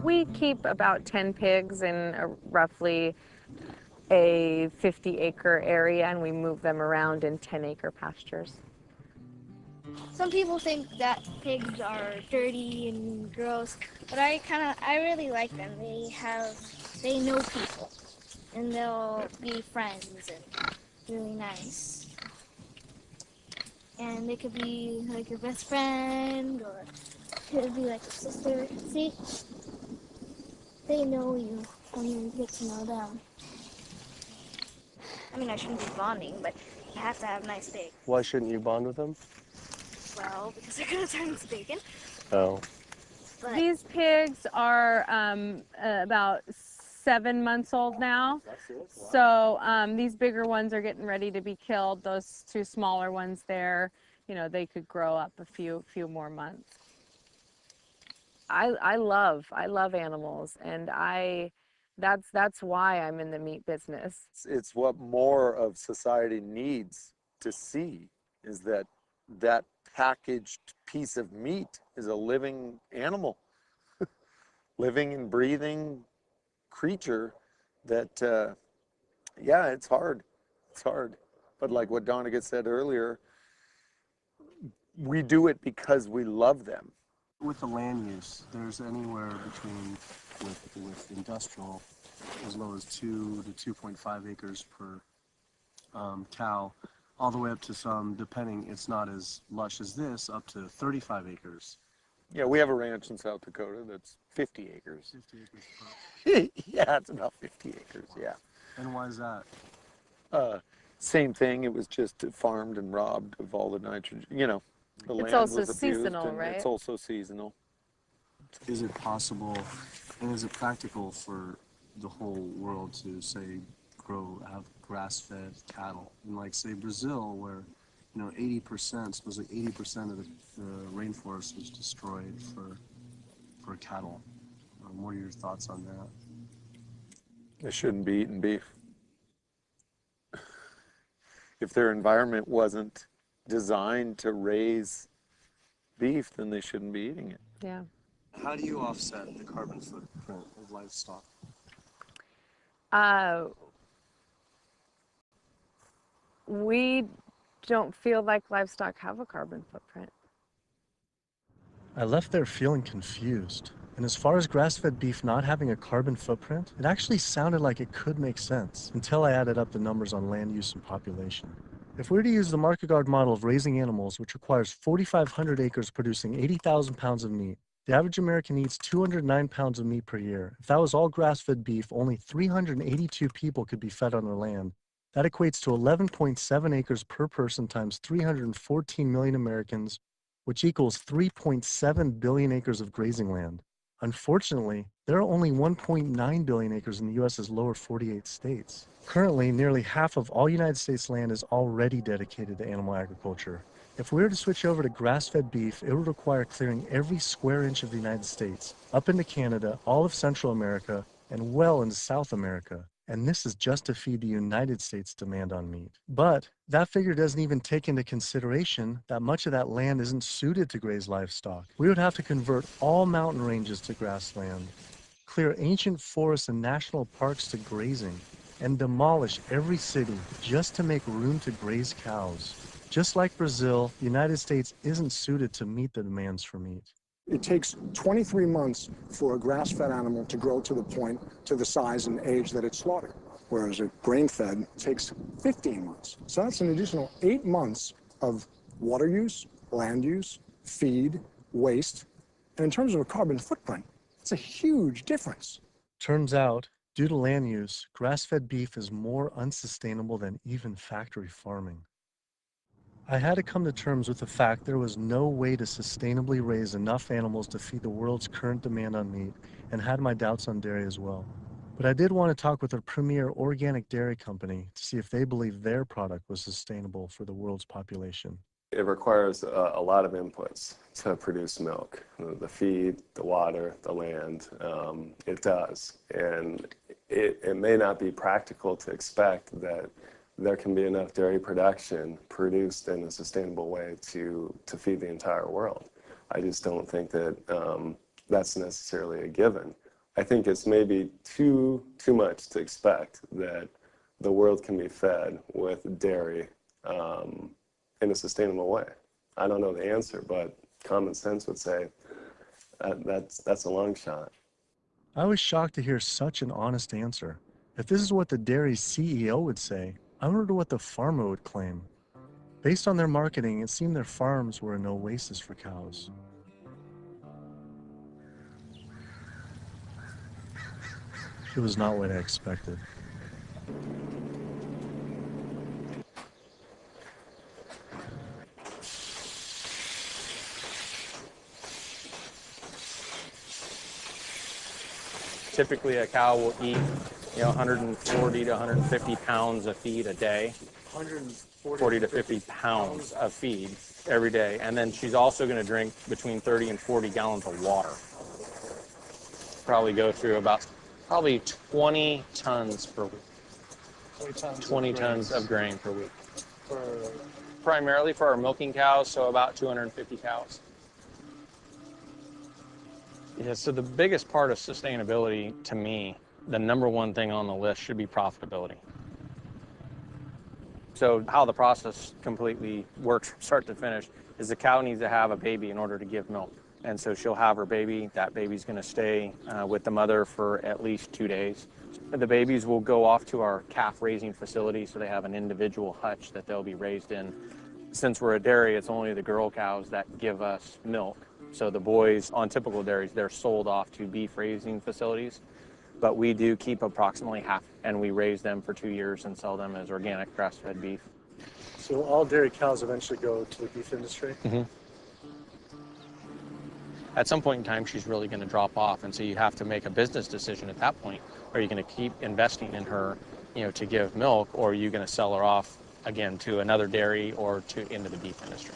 [SPEAKER 4] We keep about 10 pigs in roughly a 50-acre area, and we move them around in 10-acre pastures.
[SPEAKER 5] Some people think that pigs are dirty and gross, but I really like them. They know people, and they'll be friends and really nice. And they could be like your best friend, or it could be like a sister. See, they know you when you get to know them. I mean, I shouldn't be bonding, but you have to have nice pigs.
[SPEAKER 12] Why shouldn't you bond with them?
[SPEAKER 5] Well, because they're gonna turn into bacon.
[SPEAKER 12] Oh.
[SPEAKER 5] But
[SPEAKER 4] these pigs are about 7 months old now. So these bigger ones are getting ready to be killed. Those 2 smaller ones there, they could grow up a few more months. I love animals, and that's why I'm in the meat business.
[SPEAKER 23] It's what more of society needs to see, is that packaged piece of meat is a living animal, living and breathing creature that, yeah, it's hard. It's hard. But like what Donegal said earlier, we do it because we love them.
[SPEAKER 12] With the land use, there's anywhere between, with industrial, as low as 2 to 2.5 acres per cow, all the way up to some, depending, it's not as lush as this, up to 35 acres.
[SPEAKER 23] Yeah, we have a ranch in South Dakota that's 50 acres.
[SPEAKER 12] 50 acres per.
[SPEAKER 23] Yeah, it's about 50 acres, yeah.
[SPEAKER 12] And why is that?
[SPEAKER 23] Same thing, it was just farmed and robbed of all the nitrogen, the land
[SPEAKER 4] also
[SPEAKER 23] was abused,
[SPEAKER 4] seasonal,
[SPEAKER 23] and
[SPEAKER 4] right?
[SPEAKER 23] It's also seasonal.
[SPEAKER 12] Is it possible, and is it practical for the whole world to, say, have grass-fed cattle? And like, say, Brazil, where 80%, supposedly 80% of the rainforest was destroyed for cattle. What are your thoughts on that?
[SPEAKER 23] They shouldn't be eating beef. If their environment wasn't designed to raise beef, then they shouldn't be eating it.
[SPEAKER 4] Yeah.
[SPEAKER 12] How do you offset the carbon footprint of livestock?
[SPEAKER 4] We
[SPEAKER 6] don't feel like livestock have a carbon footprint.
[SPEAKER 3] I left there feeling confused. And as far as grass-fed beef not having a carbon footprint, it actually sounded like it could make sense until I added up the numbers on land use and population. If we were to use the market guard model of raising animals, which requires 4,500 acres producing 80,000 pounds of meat, the average American eats 209 pounds of meat per year. If that was all grass-fed beef, only 382 people could be fed on their land. That equates to 11.7 acres per person times 314 million Americans, which equals 3.7 billion acres of grazing land. Unfortunately, there are only 1.9 billion acres in the U.S.'s lower 48 states. Currently, nearly half of all United States land is already dedicated to animal agriculture. If we were to switch over to grass-fed beef, it would require clearing every square inch of the United States, up into Canada, all of Central America, and well into South America. And this is just to feed the United States' demand on meat. But that figure doesn't even take into consideration that much of that land isn't suited to graze livestock. We would have to convert all mountain ranges to grassland, clear ancient forests and national parks to grazing, and demolish every city just to make room to graze cows. Just like Brazil, the United States isn't suited to meet the demands for meat.
[SPEAKER 10] It takes 23 months for a grass-fed animal to grow to the size and age that it's slaughtered, whereas a grain-fed takes 15 months. So that's an additional 8 months of water use, land use, feed, waste. And in terms of a carbon footprint, it's a huge difference.
[SPEAKER 3] Turns out, due to land use, grass-fed beef is more unsustainable than even factory farming. I had to come to terms with the fact there was no way to sustainably raise enough animals to feed the world's current demand on meat, and had my doubts on dairy as well. But I did want to talk with a premier organic dairy company to see if they believe their product was sustainable for the world's population.
[SPEAKER 9] It requires a lot of inputs to produce milk. The feed, the water, the land, it does. And it may not be practical to expect that there can be enough dairy production produced in a sustainable way to feed the entire world. I just don't think that that's necessarily a given. I think it's maybe too much to expect that the world can be fed with dairy in a sustainable way. I don't know the answer, but common sense would say that's a long shot.
[SPEAKER 3] I was shocked to hear such an honest answer. If this is what the dairy's CEO would say, I wonder what the farmer would claim. Based on their marketing, it seemed their farms were an oasis for cows. It was not what I expected.
[SPEAKER 13] Typically, a cow will eat 140 to 150 pounds of feed a day. 40 to 50 pounds of feed every day. And then she's also going to drink between 30 and 40 gallons of water. Probably go through about 20 tons per week. 20 tons of grain per week. Primarily for our milking cows, so about 250 cows. Yeah, so the biggest part of sustainability to me, the number one thing on the list should be profitability. So how the process completely works from start to finish is the cow needs to have a baby in order to give milk. And so she'll have her baby. That baby's going to stay with the mother for at least 2 days. The babies will go off to our calf raising facility, so they have an individual hutch that they'll be raised in. Since we're a dairy, it's only the girl cows that give us milk. So the boys on typical dairies, they're sold off to beef raising facilities. But we do keep approximately half, and we raise them for 2 years and sell them as organic grass-fed beef.
[SPEAKER 3] So all dairy cows eventually go to the beef industry?
[SPEAKER 13] Mm-hmm. At some point in time, she's really going to drop off, and so you have to make a business decision at that point. Are you going to keep investing in her, to give milk, or are you going to sell her off again to another dairy or into the beef industry?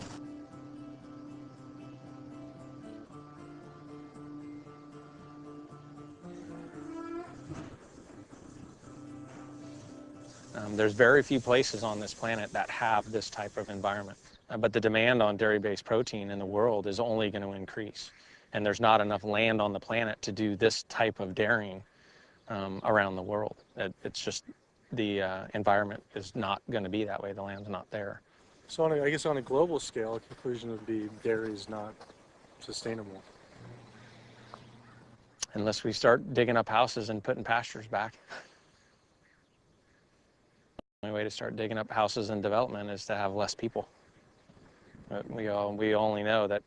[SPEAKER 13] There's very few places on this planet that have this type of environment. But the demand on dairy-based protein in the world is only going to increase. And there's not enough land on the planet to do this type of dairying around the world. It's just the environment is not going to be that way. The land's not there.
[SPEAKER 12] So I guess on a global scale, a conclusion would be dairy is not sustainable.
[SPEAKER 13] Unless we start digging up houses and putting pastures back. The only way to start digging up houses and development is to have less people. But we only know that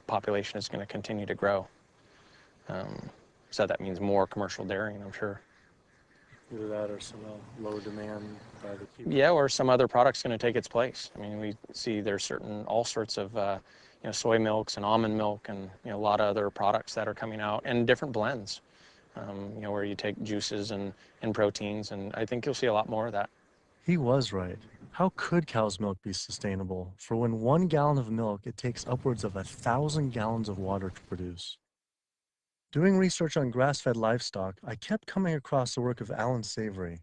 [SPEAKER 13] population is going to continue to grow. So that means more commercial dairying, I'm sure.
[SPEAKER 12] Either that or some low demand by the people.
[SPEAKER 13] Yeah, or some other product's going to take its place. I mean, we see there's all sorts of soy milks and almond milk and a lot of other products that are coming out, and different blends. Where you take juices and proteins, and I think you'll see a lot more of that.
[SPEAKER 3] He was right. How could cow's milk be sustainable? For when 1 gallon of milk, it takes upwards of 1,000 gallons of water to produce. Doing research on grass-fed livestock, I kept coming across the work of Alan Savory.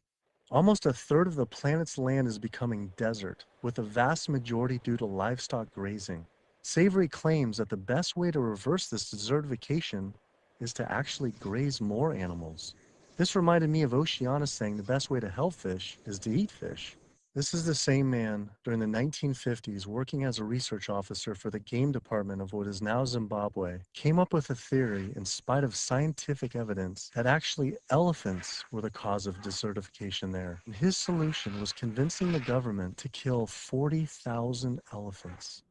[SPEAKER 3] Almost a third of the planet's land is becoming desert, with a vast majority due to livestock grazing. Savory claims that the best way to reverse this desertification is to actually graze more animals. This reminded me of Oceana saying the best way to help fish is to eat fish. This is the same man during the 1950s working as a research officer for the game department of what is now Zimbabwe, came up with a theory in spite of scientific evidence that actually elephants were the cause of desertification there. And his solution was convincing the government to kill 40,000 elephants.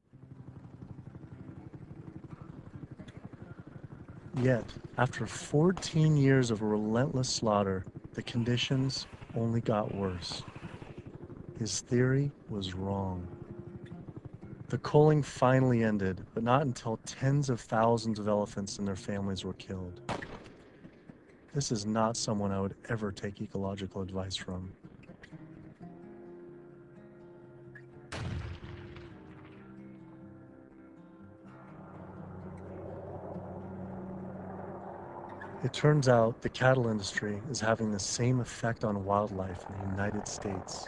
[SPEAKER 3] Yet, after 14 years of relentless slaughter, the conditions only got worse. His theory was wrong. The culling finally ended, but not until tens of thousands of elephants and their families were killed. This is not someone I would ever take ecological advice from. It turns out the cattle industry is having the same effect on wildlife in the United States.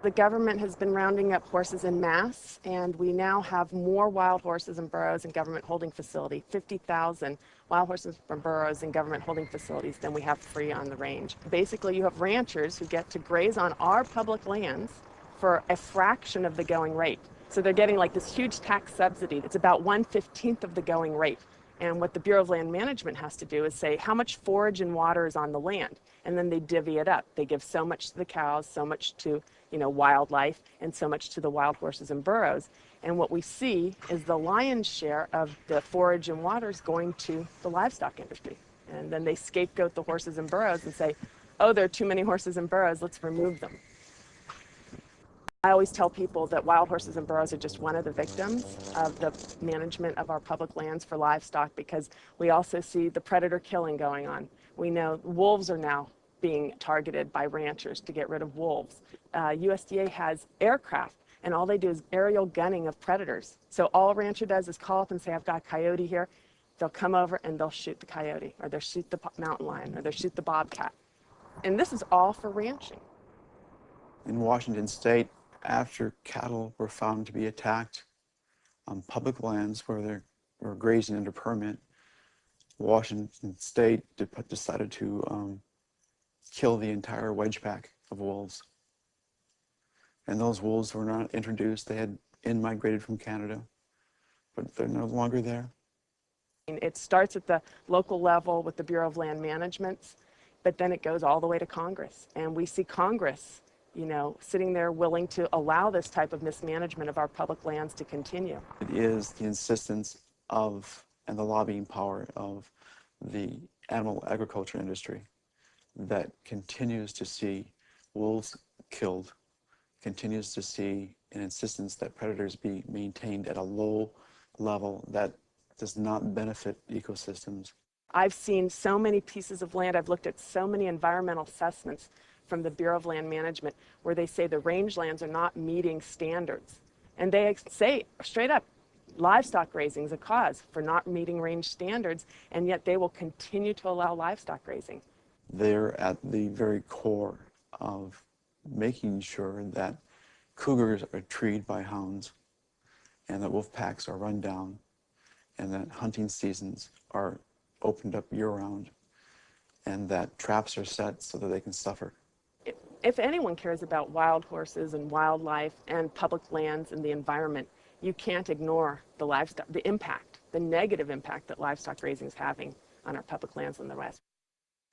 [SPEAKER 1] The government has been rounding up horses en masse, and we now have more wild horses and burros in government holding facility, 50,000 wild horses and burros in government holding facilities than we have free on the range. Basically, you have ranchers who get to graze on our public lands for a fraction of the going rate. So they're getting like this huge tax subsidy. It's about 1/15 of the going rate. And what the Bureau of Land Management has to do is say how much forage and water is on the land, and then they divvy it up. They give so much to the cows, so much to wildlife, and so much to the wild horses and burros. And what we see is the lion's share of the forage and water is going to the livestock industry. And then they scapegoat the horses and burros and say, oh, there are too many horses and burros, let's remove them. I always tell people that wild horses and burros are just one of the victims of the management of our public lands for livestock, because we also see the predator killing going on. We know wolves are now being targeted by ranchers to get rid of wolves. USDA has aircraft, and all they do is aerial gunning of predators. So all a rancher does is call up and say, I've got a coyote here. They'll come over and they'll shoot the coyote, or they'll shoot the mountain lion, or they'll shoot the bobcat. And this is all for ranching.
[SPEAKER 21] In Washington State, after cattle were found to be attacked on public lands where they were grazing under permit, Washington State decided to kill the entire wedge pack of wolves. And those wolves were not introduced. They had in-migrated from Canada, but they're no longer there.
[SPEAKER 1] It starts at the local level with the Bureau of Land Management, but then it goes all the way to Congress. And we see Congress, sitting there willing to allow this type of mismanagement of our public lands to continue.
[SPEAKER 21] It is the insistence of and the lobbying power of the animal agriculture industry that continues to see wolves killed, continues to see an insistence that predators be maintained at a low level that does not benefit ecosystems.
[SPEAKER 1] I've seen so many pieces of land, I've looked at so many environmental assessments from the Bureau of Land Management where they say the rangelands are not meeting standards. And they say straight up, livestock grazing is a cause for not meeting range standards, and yet they will continue to allow livestock grazing.
[SPEAKER 21] They're at the very core of making sure that cougars are treed by hounds, and that wolf packs are run down, and that hunting seasons are opened up year-round, and that traps are set so that they can suffer.
[SPEAKER 1] If anyone cares about wild horses and wildlife and public lands and the environment, you can't ignore the livestock, the impact, the negative impact that livestock raising is having on our public lands in the West.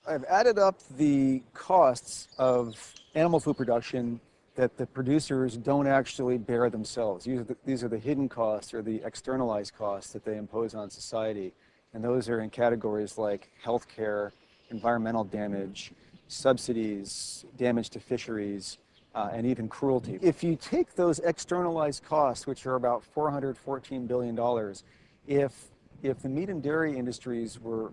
[SPEAKER 7] I've added up the costs of animal food production that the producers don't actually bear themselves. These are the hidden costs or the externalized costs that they impose on society. And those are in categories like healthcare, environmental damage, subsidies, damage to fisheries, and even cruelty. If you take those externalized costs, which are about $414 billion, if the meat and dairy industries were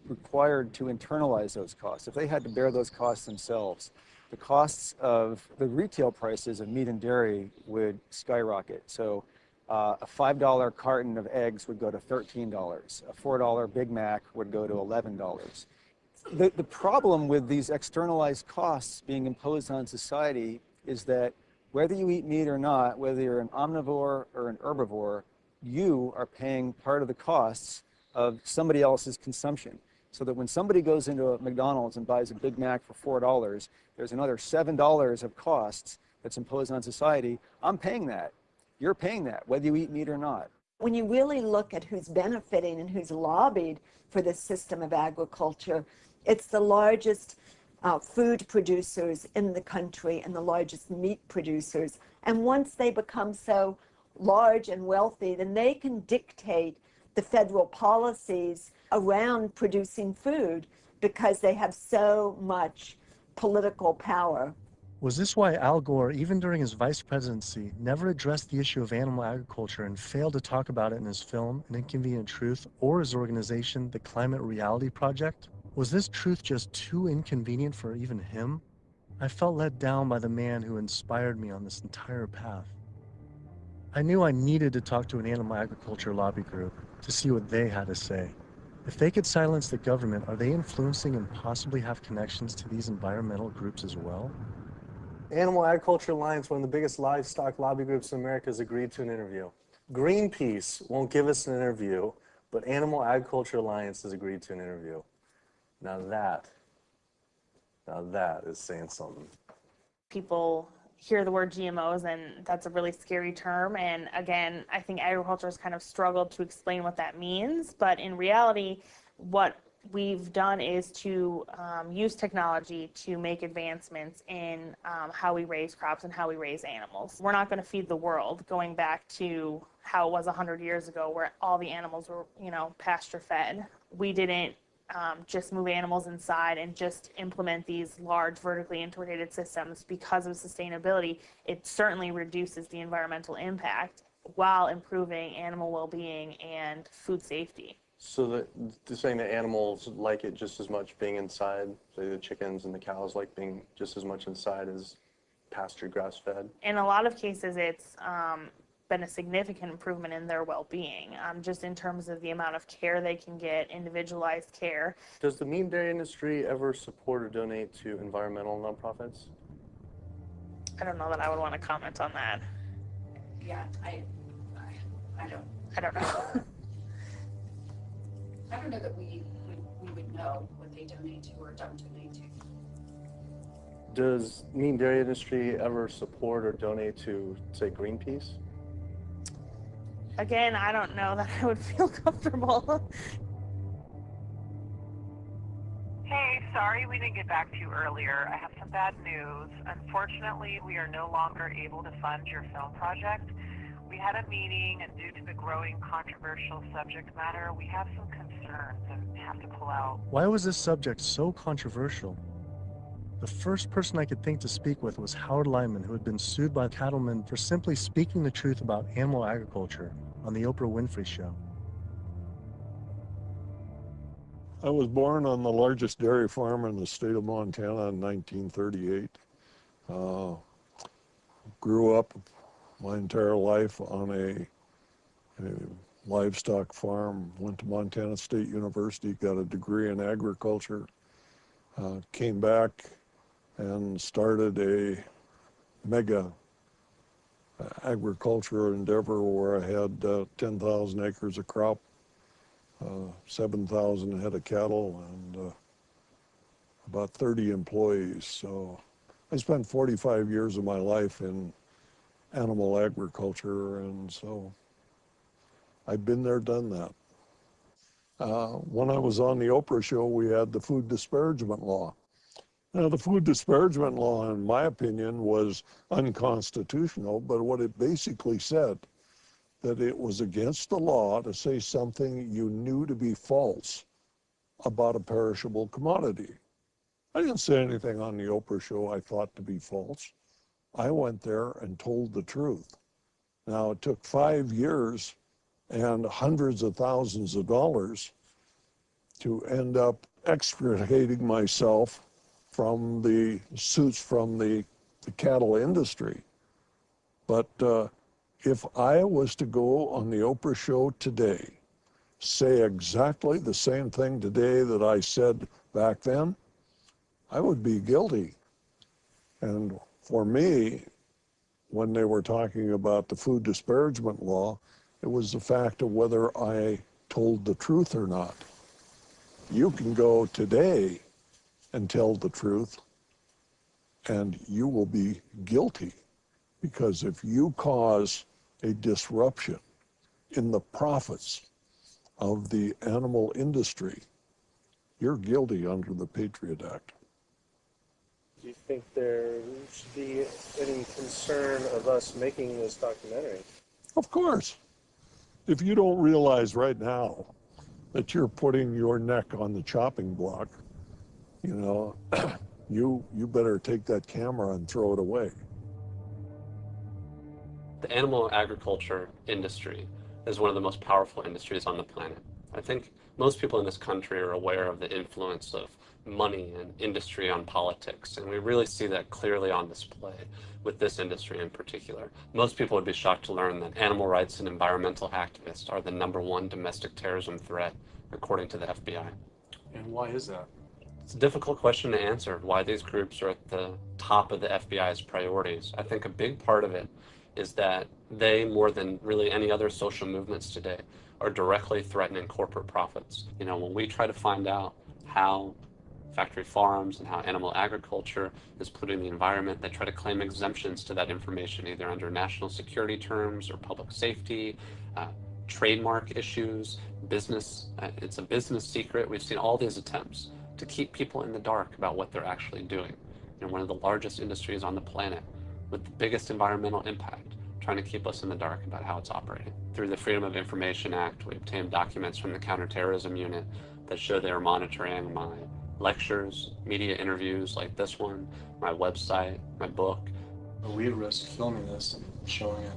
[SPEAKER 7] required to internalize those costs, if they had to bear those costs themselves, the costs of the retail prices of meat and dairy would skyrocket. So a $5 carton of eggs would go to $13. A $4 Big Mac would go to $11. The problem with these externalized costs being imposed on society is that whether you eat meat or not, whether you're an omnivore or an herbivore, you are paying part of the costs of somebody else's consumption. So that when somebody goes into a McDonald's and buys a Big Mac for $4, there's another $7 of costs that's imposed on society. I'm paying that. You're paying that, whether you eat meat or not.
[SPEAKER 14] When you really look at who's benefiting and who's lobbied for this system of agriculture, it's the largest food producers in the country and the largest meat producers. And once they become so large and wealthy, then they can dictate the federal policies around producing food because they have so much political power.
[SPEAKER 3] Was this why Al Gore, even during his vice presidency, never addressed the issue of animal agriculture and failed to talk about it in his film, An Inconvenient Truth, or his organization, the Climate Reality Project? Was this truth just too inconvenient for even him? I felt let down by the man who inspired me on this entire path. I knew I needed to talk to an animal agriculture lobby group to see what they had to say. If they could silence the government, are they influencing and possibly have connections to these environmental groups as well?
[SPEAKER 12] Animal Agriculture Alliance, one of the biggest livestock lobby groups in America, has agreed to an interview. Greenpeace won't give us an interview, but Animal Agriculture Alliance has agreed to an interview. Now that is saying something.
[SPEAKER 15] People hear the word GMOs and that's a really scary term, and again, I think agriculture has kind of struggled to explain what that means, but in reality, what we've done is to use technology to make advancements in how we raise crops and how we raise animals. We're not going to feed the world, going back to how it was 100 years ago where all the animals were, pasture fed. We didn't just move animals inside and just implement these large vertically integrated systems because of sustainability. It certainly reduces the environmental impact while improving animal well-being and food safety.
[SPEAKER 12] So they're saying that animals like it just as much being inside, say the chickens and the cows like being just as much inside as pasture grass-fed?
[SPEAKER 15] In a lot of cases, it's been a significant improvement in their well-being, just in terms of the amount of care they can get, individualized care.
[SPEAKER 12] Does the meat and dairy industry ever support or donate to environmental nonprofits?
[SPEAKER 15] I don't know that I would want to comment on that.
[SPEAKER 24] Yeah, I don't.
[SPEAKER 15] I don't know.
[SPEAKER 24] I don't know that we would know what they donate to or don't donate to.
[SPEAKER 12] Does meat and dairy industry ever support or donate to, say, Greenpeace?
[SPEAKER 15] Again, I don't know that I would feel comfortable.
[SPEAKER 25] Hey, sorry we didn't get back to you earlier. I have some bad news. Unfortunately, we are no longer able to fund your film project. We had a meeting, and due to the growing controversial subject matter, we have some concerns and have to pull out.
[SPEAKER 3] Why was this subject so controversial? The first person I could think to speak with was Howard Lyman, who had been sued by cattlemen for simply speaking the truth about animal agriculture on the Oprah Winfrey Show.
[SPEAKER 26] I was born on the largest dairy farm in the state of Montana in 1938. Grew up my entire life on a livestock farm, went to Montana State University, got a degree in agriculture, came back and started a mega agriculture endeavor where I had 10,000 acres of crop, 7,000 head of cattle, and about 30 employees. So I spent 45 years of my life in animal agriculture, and so I've been there, done that. When I was on the Oprah show, we had the food disparagement law. Now, the food disparagement law, in my opinion, was unconstitutional, but what it basically said, that it was against the law to say something you knew to be false about a perishable commodity. I didn't say anything on the Oprah show I thought to be false. I went there and told the truth. Now, it took 5 years and hundreds of thousands of dollars to end up extricating myself from the suits from the cattle industry. But if I was to go on the Oprah show today, say exactly the same thing today that I said back then, I would be guilty. And for me, when they were talking about the food disparagement law, it was the fact of whether I told the truth or not. You can go today and tell the truth, and you will be guilty, because if you cause a disruption in the profits of the animal industry, you're guilty under the Patriot Act.
[SPEAKER 12] Do you think there should be any concern of us making this documentary?
[SPEAKER 26] Of course. If you don't realize right now that you're putting your neck on the chopping block, you know, you better take that camera and throw it away.
[SPEAKER 8] The animal agriculture industry is one of the most powerful industries on the planet. I think most people in this country are aware of the influence of money and industry on politics, and we really see that clearly on display with this industry in particular. Most people would be shocked to learn that animal rights and environmental activists are the #1 domestic terrorism threat, according to the FBI.
[SPEAKER 12] And why is that?
[SPEAKER 8] It's a difficult question to answer, why these groups are at the top of the FBI's priorities. I think a big part of it is that they, more than really any other social movements today, are directly threatening corporate profits. You know, when we try to find out how factory farms and how animal agriculture is polluting the environment, they try to claim exemptions to that information, either under national security terms or public safety, trademark issues, business. It's a business secret. We've seen all these attempts to keep people in the dark about what they're actually doing. You know, one of the largest industries on the planet with the biggest environmental impact, trying to keep us in the dark about how it's operating. Through the Freedom of Information Act, we obtained documents from the Counterterrorism Unit that show they are monitoring my lectures, media interviews like this one, my website, my book.
[SPEAKER 12] Are we at risk filming this and showing it?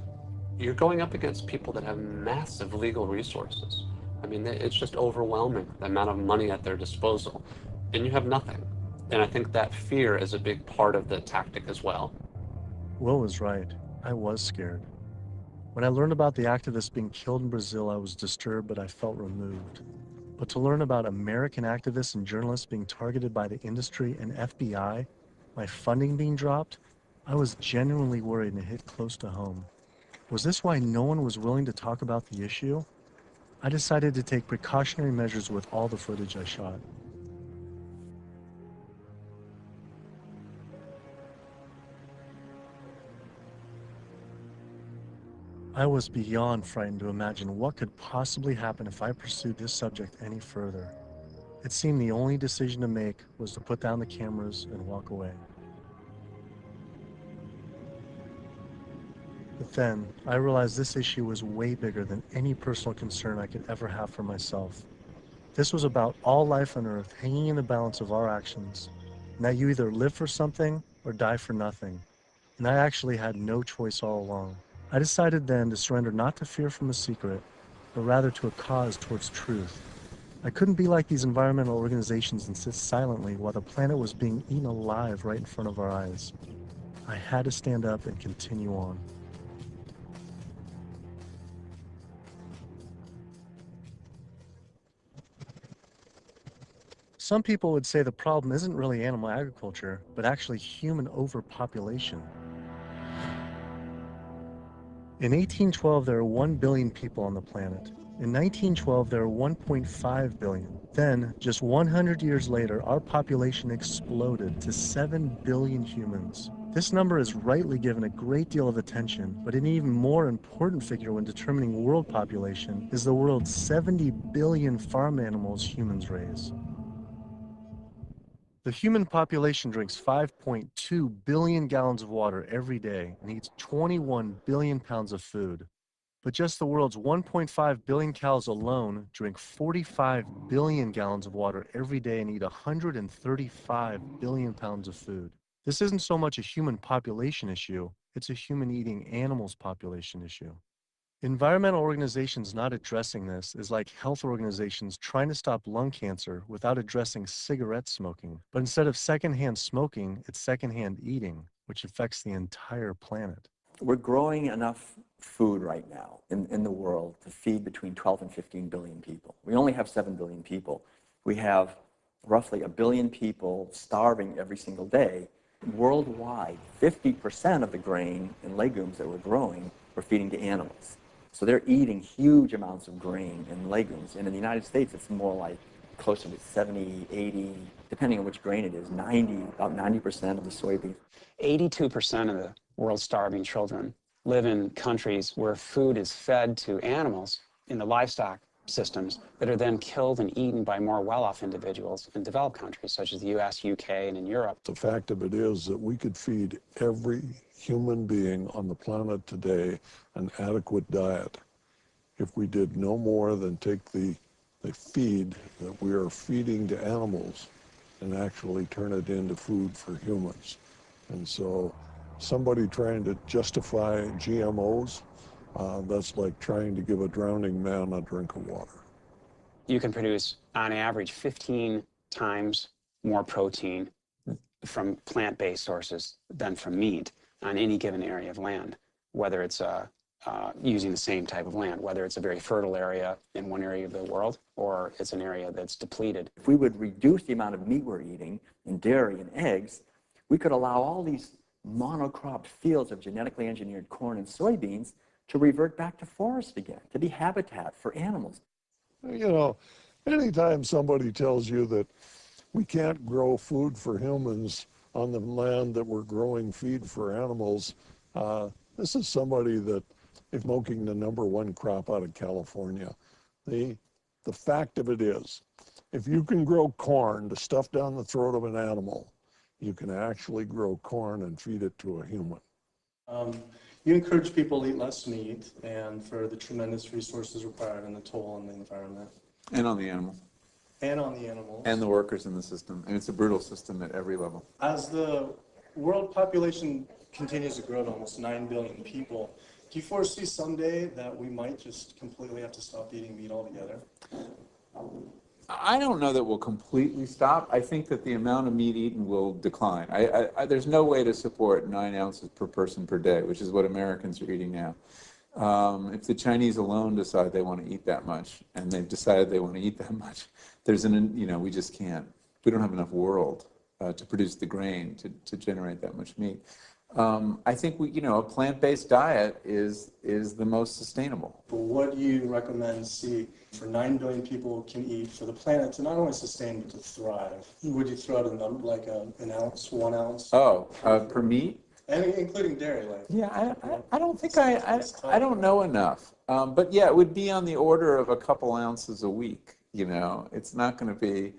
[SPEAKER 8] You're going up against people that have massive legal resources. I mean, it's just overwhelming, the amount of money at their disposal, and you have nothing. And I think that fear is a big part of the tactic as well.
[SPEAKER 3] Will was right. I was scared. When I learned about the activists being killed in Brazil, I was disturbed, but I felt removed. But to learn about American activists and journalists being targeted by the industry and FBI, my funding being dropped, I was genuinely worried and it hit close to home. Was this why no one was willing to talk about the issue? I decided to take precautionary measures with all the footage I shot. I was beyond frightened to imagine what could possibly happen if I pursued this subject any further. It seemed the only decision to make was to put down the cameras and walk away. But then, I realized this issue was way bigger than any personal concern I could ever have for myself. This was about all life on Earth hanging in the balance of our actions, and that you either live for something or die for nothing. And I actually had no choice all along. I decided then to surrender not to fear from a secret, but rather to a cause towards truth. I couldn't be like these environmental organizations and sit silently while the planet was being eaten alive right in front of our eyes. I had to stand up and continue on. Some people would say the problem isn't really animal agriculture, but actually human overpopulation. In 1812, there were 1 billion people on the planet. In 1912, there were 1.5 billion. Then, just 100 years later, our population exploded to 7 billion humans. This number is rightly given a great deal of attention, but an even more important figure when determining world population is the world's 70 billion farm animals humans raise. The human population drinks 5.2 billion gallons of water every day and eats 21 billion pounds of food. But just the world's 1.5 billion cows alone drink 45 billion gallons of water every day and eat 135 billion pounds of food. This isn't so much a human population issue, it's a human eating animals population issue. Environmental organizations not addressing this is like health organizations trying to stop lung cancer without addressing cigarette smoking. But instead of secondhand smoking, it's secondhand eating, which affects the entire planet.
[SPEAKER 11] We're growing enough food right now in the world to feed between 12 and 15 billion people. We only have 7 billion people. We have roughly 1 billion people starving every single day. Worldwide, 50% of the grain and legumes that we're growing, we're feeding to animals. So they're eating huge amounts of grain and legumes. And in the United States, it's more like closer to 70, 80, depending on which grain it is, about 90% of the soybeans.
[SPEAKER 16] 82% of the world's starving children live in countries where food is fed to animals in the livestock systems that are then killed and eaten by more well-off individuals in developed countries such as the US, UK, and in Europe.
[SPEAKER 26] The fact of it is that we could feed every human being on the planet today an adequate diet if we did no more than take the feed that we are feeding to animals and actually turn it into food for humans. And so somebody trying to justify GMOs, that's like trying to give a drowning man a drink of water.
[SPEAKER 16] You can produce, on average, 15 times more protein from plant-based sources than from meat on any given area of land, whether it's using the same type of land, whether it's a very fertile area in one area of the world or it's an area that's depleted.
[SPEAKER 11] If we would reduce the amount of meat we're eating and dairy and eggs, we could allow all these monocropped fields of genetically engineered corn and soybeans to revert back to forest again, to be habitat for animals.
[SPEAKER 26] You know, anytime somebody tells you that we can't grow food for humans on the land that we're growing feed for animals, this is somebody that is smoking the #1 crop out of California. The fact of it is, if you can grow corn to stuff down the throat of an animal, you can actually grow corn and feed it to a human.
[SPEAKER 12] You encourage people to eat less meat and for the tremendous resources required and the toll on the environment.
[SPEAKER 17] And on the animals.
[SPEAKER 12] And on the animals.
[SPEAKER 17] And the workers in the system. And it's a brutal system at every level.
[SPEAKER 12] As the world population continues to grow to almost 9 billion people, do you foresee someday that we might just completely have to stop eating meat altogether?
[SPEAKER 17] I don't know that we'll completely stop. I think that the amount of meat eaten will decline. There's no way to support 9 ounces per person per day, which is what Americans are eating now. If the Chinese alone decide they want to eat that much, and they've decided they want to eat that much, we just can't. We don't have enough world to produce the grain to generate that much meat. I think a plant-based diet is the most sustainable.
[SPEAKER 12] But what do you recommend for 9 billion people can eat for the planet to not only sustain but to thrive? Would you throw out a number like an ounce, 1 ounce?
[SPEAKER 17] Oh, per meat?
[SPEAKER 12] And including dairy,
[SPEAKER 17] Yeah, I don't think I don't know enough. But yeah, it would be on the order of a couple ounces a week. It's not going to be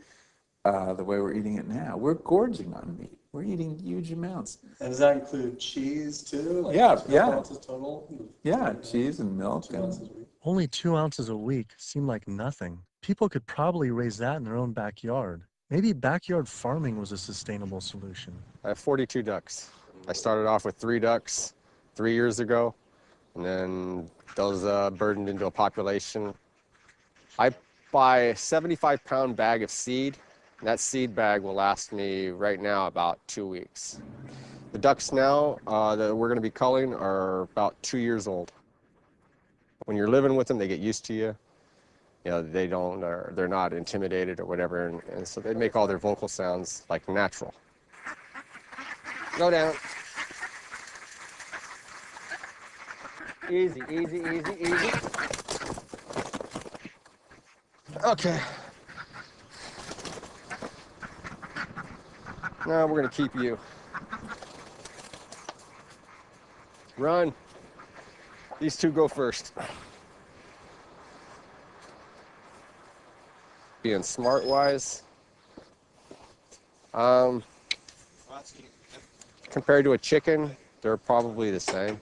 [SPEAKER 17] the way we're eating it now. We're gorging on meat. We're eating huge amounts.
[SPEAKER 12] And does that include cheese too? Like
[SPEAKER 17] Yeah.
[SPEAKER 12] 2 ounces total?
[SPEAKER 17] Yeah, cheese and milk.
[SPEAKER 12] 2 ounces a week.
[SPEAKER 3] Only 2 ounces a week seem like nothing. People could probably raise that in their own backyard. Maybe backyard farming was a sustainable solution.
[SPEAKER 18] I have 42 ducks. I started off with 3 ducks 3 years ago, and then those burdened into a population. I buy a 75-pound bag of seed, and that seed bag will last me right now about 2 weeks. The ducks now that we're going to be culling are about 2 years old. When you're living with them, they get used to you. They're not intimidated or whatever, and so they make all their vocal sounds like natural. Go down. Easy, easy, easy, easy. Okay. Now we're gonna keep you. Run. These two go first. Being smart-wise, compared to a chicken, they're probably the same.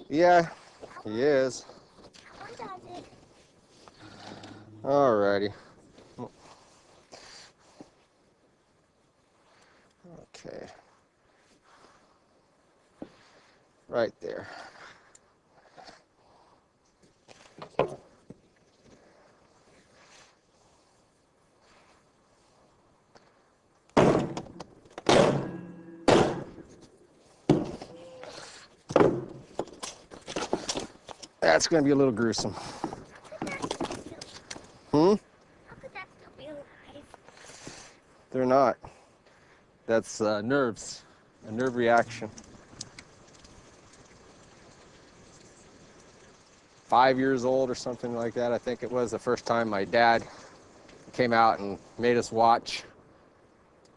[SPEAKER 18] Yeah, he is. Alrighty. Okay. Right there. That's going to be a little gruesome. They're not. That's nerves, a nerve reaction. 5 years old or something like that, I think it was, the first time my dad came out and made us watch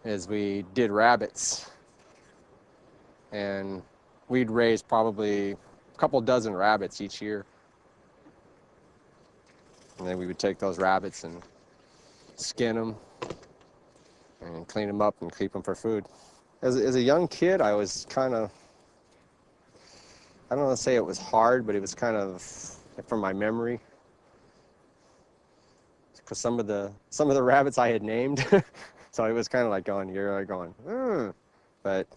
[SPEAKER 18] as we did rabbits. And we'd raise probably a couple dozen rabbits each year. And then we would take those rabbits and skin them and clean them up and keep them for food. As a young kid, I was kind of, I don't want to say it was hard, but it was kind of, from my memory, because some of the rabbits I had named, so it was kind of like going, you're like going, but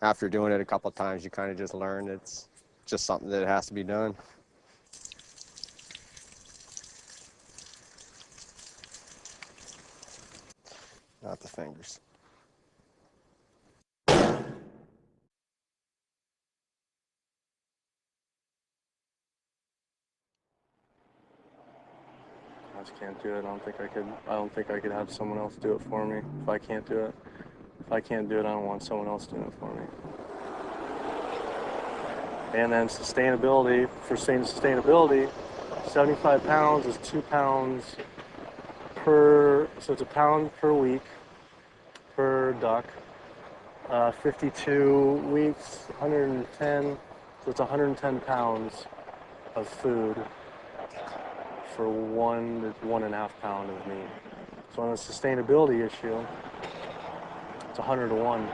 [SPEAKER 18] after doing it a couple of times, you kind of just learn it's just something that has to be done. Not the fingers.
[SPEAKER 12] I just can't do it. I don't think I could have someone else do it for me if I can't do it. If I can't do it, I don't want someone else doing it for me. And then sustainability, for sustainability, 75 pounds is 2 pounds per, so it's a pound per week per duck. 52 weeks, 110, so it's 110 pounds of food for 1 to 1.5 pound of meat. So on the sustainability issue, it's 100 to 1.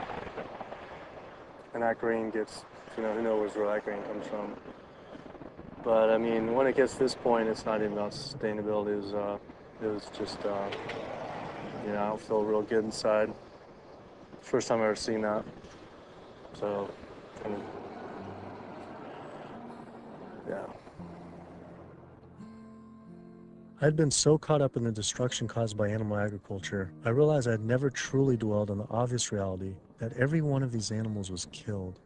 [SPEAKER 12] And that grain gets, who knows where that grain comes from. But I mean, when it gets to this point, it's not even about sustainability. It was just, I don't feel real good inside. First time I've ever seen that. So, kind of, yeah.
[SPEAKER 3] I'd been so caught up in the destruction caused by animal agriculture, I realized I had never truly dwelled on the obvious reality that every one of these animals was killed.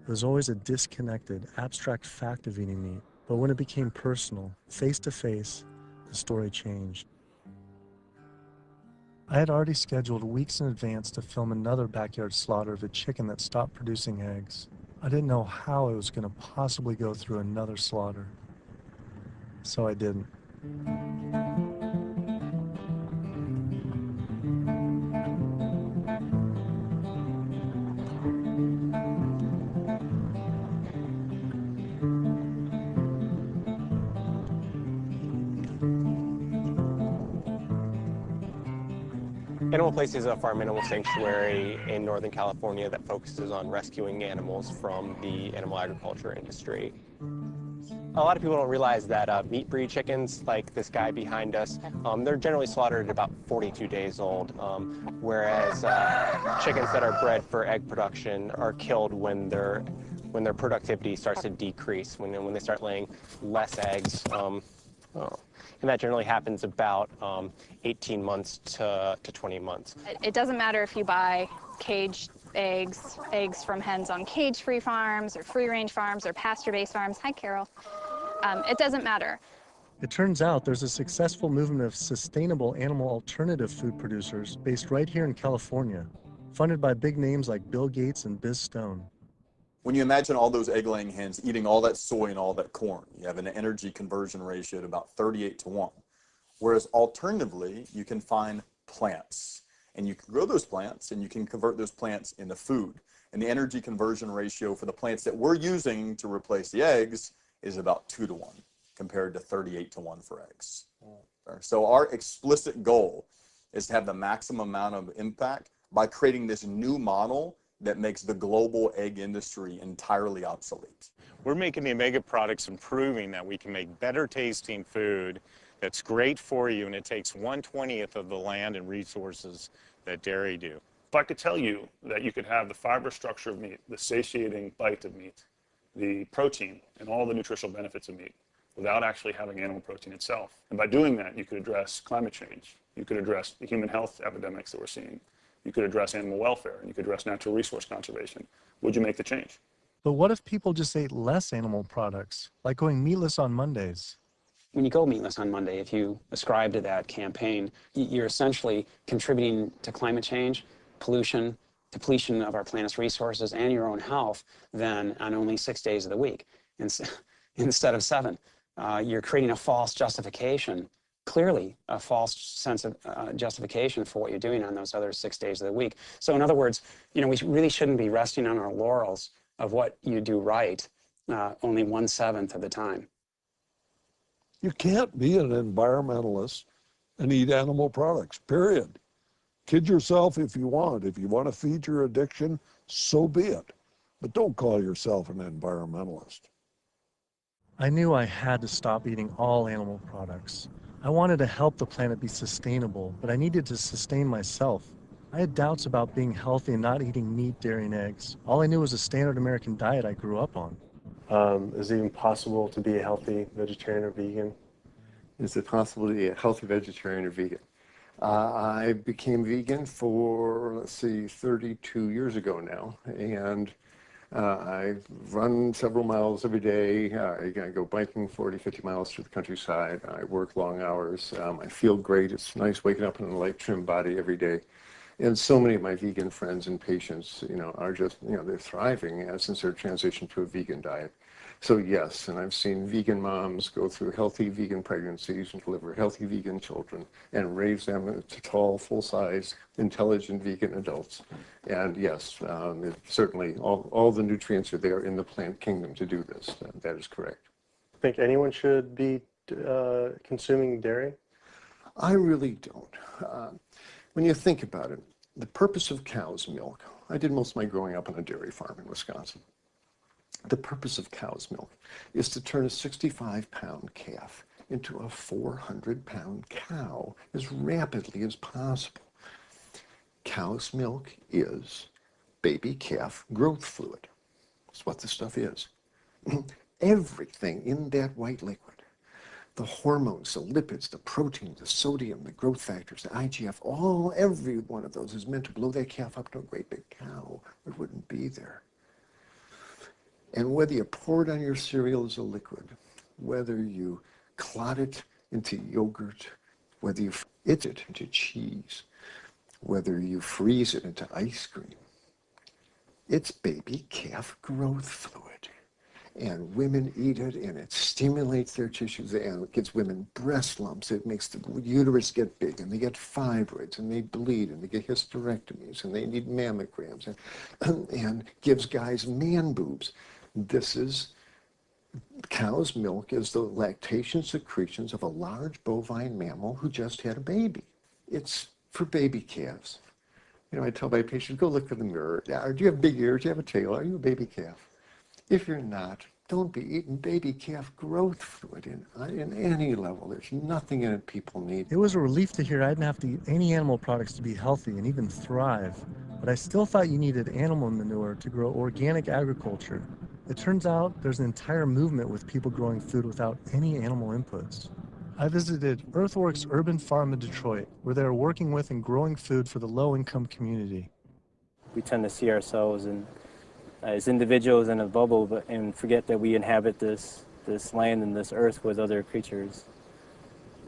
[SPEAKER 3] It was always a disconnected, abstract fact of eating meat, but when it became personal, face to face, the story changed. I had already scheduled weeks in advance to film another backyard slaughter of a chicken that stopped producing eggs. I didn't know how I was going to possibly go through another slaughter. So I didn't.
[SPEAKER 2] Animal Place is a farm animal sanctuary in Northern California that focuses on rescuing animals from the animal agriculture industry. A lot of people don't realize that meat breed chickens, like this guy behind us, they're generally slaughtered at about 42 days old, whereas chickens that are bred for egg production are killed when their productivity starts to decrease, when they start laying less eggs. And that generally happens about 18 months to 20 months.
[SPEAKER 5] It doesn't matter if you buy caged eggs from hens on cage-free farms or free-range farms or pasture-based farms. Hi, Carol. It doesn't matter.
[SPEAKER 3] It turns out there's a successful movement of sustainable animal alternative food producers based right here in California, funded by big names like Bill Gates and Biz Stone.
[SPEAKER 4] When you imagine all those egg-laying hens eating all that soy and all that corn, you have an energy conversion ratio at about 38:1. Whereas alternatively, you can find plants, and you can grow those plants, and you can convert those plants into food. And the energy conversion ratio for the plants that we're using to replace the eggs is about 2:1, compared to 38:1 for eggs. So our explicit goal is to have the maximum amount of impact by creating this new model that makes the global egg industry entirely obsolete.
[SPEAKER 6] We're making the omega products and proving that we can make better tasting food that's great for you, and it takes 1/20th of the land and resources that dairy do.
[SPEAKER 19] If I could tell you that you could have the fiber structure of meat, the satiating bite of meat, the protein, and all the nutritional benefits of meat without actually having animal protein itself, and by doing that, you could address climate change, you could address the human health epidemics that we're seeing, you could address animal welfare, and you could address natural resource conservation, would you make the change?
[SPEAKER 3] But what if people just ate less animal products, like going meatless on Mondays?
[SPEAKER 16] When you go meatless on Monday, if you ascribe to that campaign, you're essentially contributing to climate change, pollution, depletion of our planet's resources, and your own health, then on only 6 days of the week instead of 7. You're creating a false justification, clearly a false sense of justification for what you're doing on those other 6 days of the week. So in other words, we really shouldn't be resting on our laurels of what you do right only 1/7 of the time.
[SPEAKER 26] You can't be an environmentalist and eat animal products, period. Kid yourself if you want. If you want to feed your addiction, so be it. But don't call yourself an environmentalist.
[SPEAKER 3] I knew I had to stop eating all animal products. I wanted to help the planet be sustainable, but I needed to sustain myself. I had doubts about being healthy and not eating meat, dairy, and eggs. All I knew was a standard American diet I grew up on.
[SPEAKER 12] Is it even possible to be a healthy vegetarian or vegan?
[SPEAKER 20] Is it possible to be a healthy vegetarian or vegan? I became vegan for, 32 years ago now. And I run several miles every day. I go biking 40, 50 miles through the countryside. I work long hours. I feel great. It's nice waking up in a light, trim body every day. And so many of my vegan friends and patients, are just, they're thriving since their transition to a vegan diet. So yes, and I've seen vegan moms go through healthy vegan pregnancies and deliver healthy vegan children and raise them to tall, full-size, intelligent vegan adults. And yes, certainly all the nutrients are there in the plant kingdom to do this. That is correct.
[SPEAKER 12] Think anyone should be consuming dairy?
[SPEAKER 20] I really don't. When you think about it, the purpose of cow's milk, I did most of my growing up on a dairy farm in Wisconsin. The purpose of cow's milk is to turn a 65-pound calf into a 400-pound cow as rapidly as possible. Cow's milk is baby calf growth fluid. That's what the stuff is. Everything in that white liquid, the hormones, the lipids, the protein, the sodium, the growth factors, the IGF, every one of those is meant to blow that calf up to a great big cow. It wouldn't be there. And whether you pour it on your cereal as a liquid, whether you clot it into yogurt, whether you eat it into cheese, whether you freeze it into ice cream, it's baby calf growth fluid. And women eat it, and it stimulates their tissues, and it gives women breast lumps. It makes the uterus get big, and they get fibroids, and they bleed, and they get hysterectomies, and they need mammograms, and gives guys man boobs. Cow's milk is the lactation secretions of a large bovine mammal who just had a baby. It's for baby calves. I tell my patients, go look in the mirror. Do you have big ears? Do you have a tail? Are you a baby calf? If you're not, don't be eating baby calf growth fluid in any level. There's nothing in it people need.
[SPEAKER 3] It was a relief to hear I didn't have to eat any animal products to be healthy and even thrive. But I still thought you needed animal manure to grow organic agriculture. It turns out there's an entire movement with people growing food without any animal inputs. I visited Earthworks Urban Farm in Detroit, where they are working with and growing food for the low-income community.
[SPEAKER 22] We tend to see ourselves as individuals in a bubble, and forget that we inhabit this land and this earth with other creatures.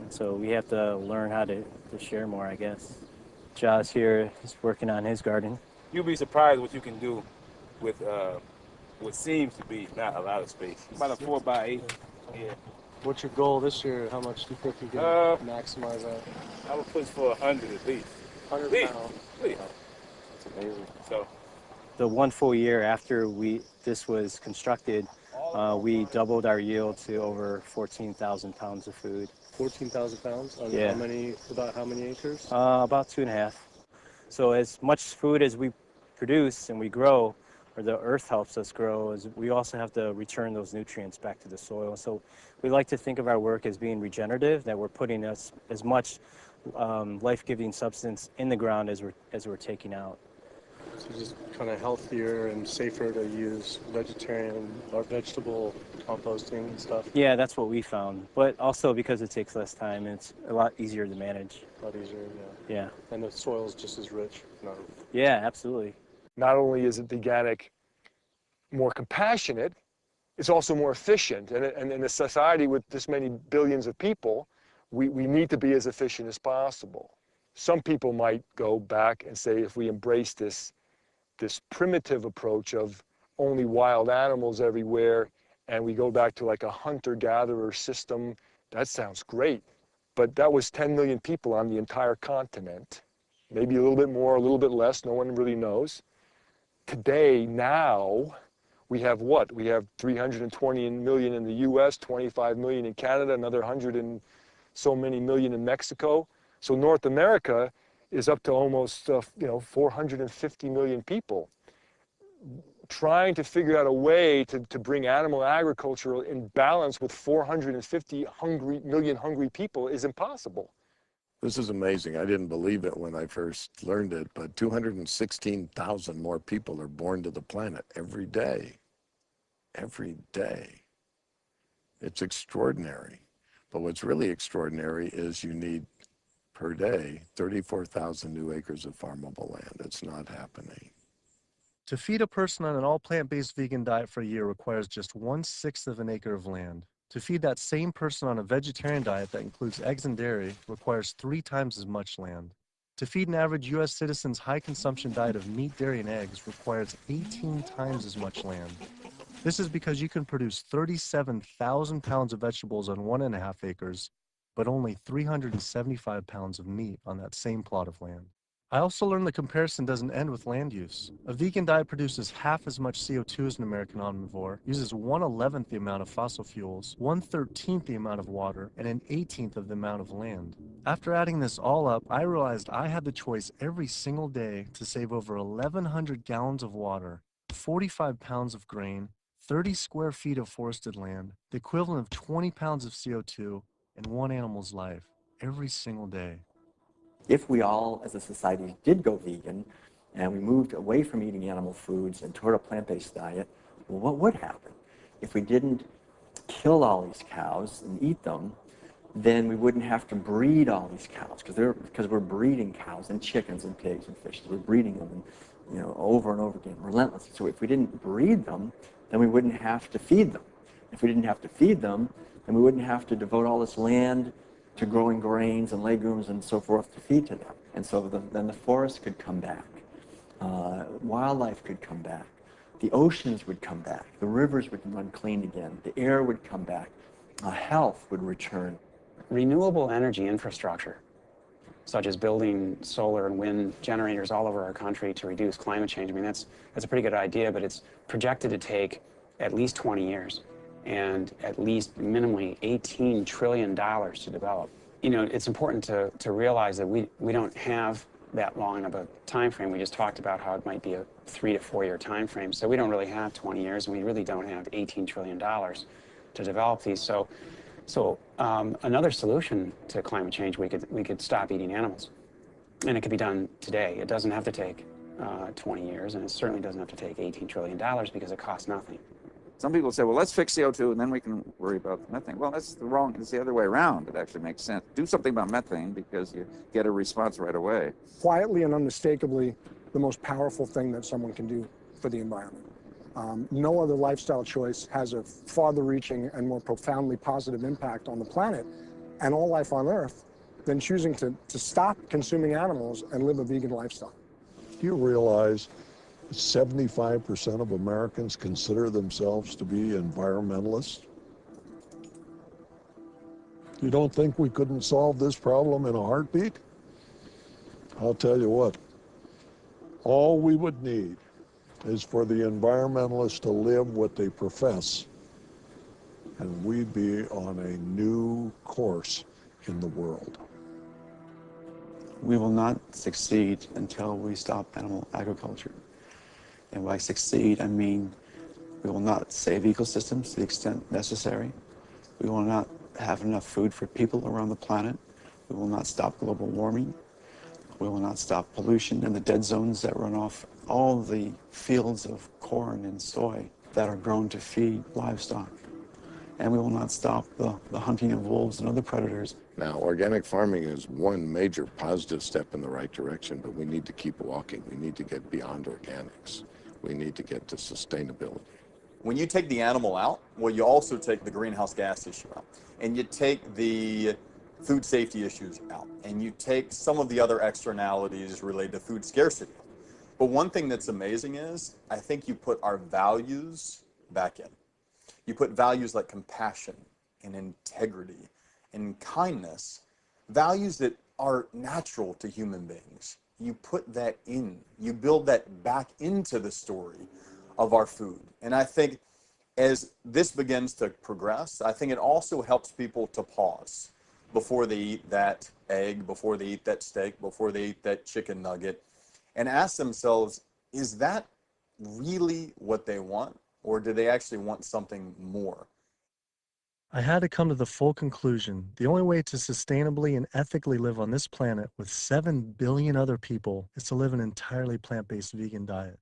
[SPEAKER 22] And so we have to learn how to share more, I guess. Josh here is working on his garden.
[SPEAKER 23] You'll be surprised what you can do with
[SPEAKER 1] what seems to be not a lot of space. About a 4x8. Yeah.
[SPEAKER 12] What's your goal this year? How much do you think you can maximize that?
[SPEAKER 1] I would push for 100 at least.
[SPEAKER 12] 100 pounds.
[SPEAKER 1] Please.
[SPEAKER 12] That's amazing.
[SPEAKER 1] So
[SPEAKER 22] the one full year after this was constructed, we doubled our yield to over 14,000 pounds of food.
[SPEAKER 12] 14,000 pounds on
[SPEAKER 22] Yeah.
[SPEAKER 12] about how many acres?
[SPEAKER 22] About 2.5. So as much food as we produce and we grow, or the earth helps us grow, is we also have to return those nutrients back to the soil. So we like to think of our work as being regenerative, that we're putting as much life-giving substance in the ground as we're taking out.
[SPEAKER 12] So just kind of healthier and safer to use vegetarian or vegetable composting and stuff.
[SPEAKER 22] Yeah, that's what we found. But also because it takes less time, it's a lot easier to manage.
[SPEAKER 12] A lot easier, yeah.
[SPEAKER 22] Yeah.
[SPEAKER 12] And the soil's just as rich. No.
[SPEAKER 22] Yeah, absolutely.
[SPEAKER 9] Not only is it veganic more compassionate, it's also more efficient. And in a society with this many billions of people, we need to be as efficient as possible. Some people might go back and say, if we embrace this primitive approach of only wild animals everywhere, and we go back to like a hunter-gatherer system, that sounds great. But that was 10 million people on the entire continent. Maybe a little bit more, a little bit less, no one really knows. Today, now, we have what? We have 320 million in the US, 25 million in Canada, another 100 and so many million in Mexico. So North America is up to almost 450 million people. Trying to figure out a way to bring animal agriculture in balance with 450 million hungry people is impossible.
[SPEAKER 26] This is amazing. I didn't believe it when I first learned it, but 216,000 more people are born to the planet every day. Every day. It's extraordinary. But what's really extraordinary is you need, per day, 34,000 new acres of farmable land. It's not happening.
[SPEAKER 3] To feed a person on an all-plant-based vegan diet for a year requires just 1/6 of an acre of land. To feed that same person on a vegetarian diet that includes eggs and dairy requires 3 times as much land. To feed an average U.S. citizen's high-consumption diet of meat, dairy, and eggs requires 18 times as much land. This is because you can produce 37,000 pounds of vegetables on 1.5 acres, but only 375 pounds of meat on that same plot of land. I also learned the comparison doesn't end with land use. A vegan diet produces half as much CO2 as an American omnivore, uses 1/11th the amount of fossil fuels, 1/13th the amount of water, and 1/18th of the amount of land. After adding this all up, I realized I had the choice every single day to save over 1,100 gallons of water, 45 pounds of grain, 30 square feet of forested land, the equivalent of 20 pounds of CO2, and one animal's life every single day.
[SPEAKER 11] If we all, as a society, did go vegan and we moved away from eating animal foods and toward a plant-based diet, well, what would happen? If we didn't kill all these cows and eat them, then we wouldn't have to breed all these cows because we're breeding cows and chickens and pigs and fishes. We're breeding them, over and over again, relentlessly. So if we didn't breed them, then we wouldn't have to feed them. If we didn't have to feed them, then we wouldn't have to devote all this land to growing grains and legumes and so forth to feed to them. And so then the forest could come back. Wildlife could come back. The oceans would come back. The rivers would run clean again. The air would come back. Health would return.
[SPEAKER 16] Renewable energy infrastructure, such as building solar and wind generators all over our country to reduce climate change. I mean, that's a pretty good idea, but it's projected to take at least 20 years. And at least minimally $18 trillion to develop. It's important to realize that we don't have that long of a time frame. We just talked about how it might be a 3 to 4 year time frame. So we don't really have 20 years, and we really don't have $18 trillion to develop these. So another solution to climate change, we could stop eating animals, and it could be done today. It doesn't have to take 20 years, and it certainly doesn't have to take $18 trillion because it costs nothing.
[SPEAKER 10] Some people say, well, let's fix CO2 and then we can worry about methane. Well, it's the other way around. It actually makes sense. Do something about methane because you get a response right away.
[SPEAKER 13] Quietly and unmistakably, the most powerful thing that someone can do for the environment. No other lifestyle choice has a farther-reaching and more profoundly positive impact on the planet and all life on Earth than choosing to stop consuming animals and live a vegan lifestyle.
[SPEAKER 26] Do you realize 75% of Americans consider themselves to be environmentalists. You don't think we couldn't solve this problem in a heartbeat? I'll tell you what, all we would need is for the environmentalists to live what they profess, and we'd be on a new course in the world.
[SPEAKER 7] We will not succeed until we stop animal agriculture. And by succeed, I mean we will not save ecosystems to the extent necessary. We will not have enough food for people around the planet. We will not stop global warming. We will not stop pollution and the dead zones that run off all the fields of corn and soy that are grown to feed livestock. And we will not stop the hunting of wolves and other predators.
[SPEAKER 14] Now, organic farming is one major positive step in the right direction, but we need to keep walking. We need to get beyond organics. We need to get to sustainability.
[SPEAKER 4] When you take the animal out, well, you also take the greenhouse gas issue out, and you take the food safety issues out, and you take some of the other externalities related to food scarcity. But one thing that's amazing is, I think you put our values back in. You put values like compassion and integrity and kindness, values that are natural to human beings. You put that in. You build that back into the story of our food. And I think as this begins to progress, I think it also helps people to pause before they eat that egg, before they eat that steak, before they eat that chicken nugget, and ask themselves, is that really what they want? Or do they actually want something more?
[SPEAKER 3] I had to come to the full conclusion. The only way to sustainably and ethically live on this planet with 7 billion other people is to live an entirely plant-based vegan diet.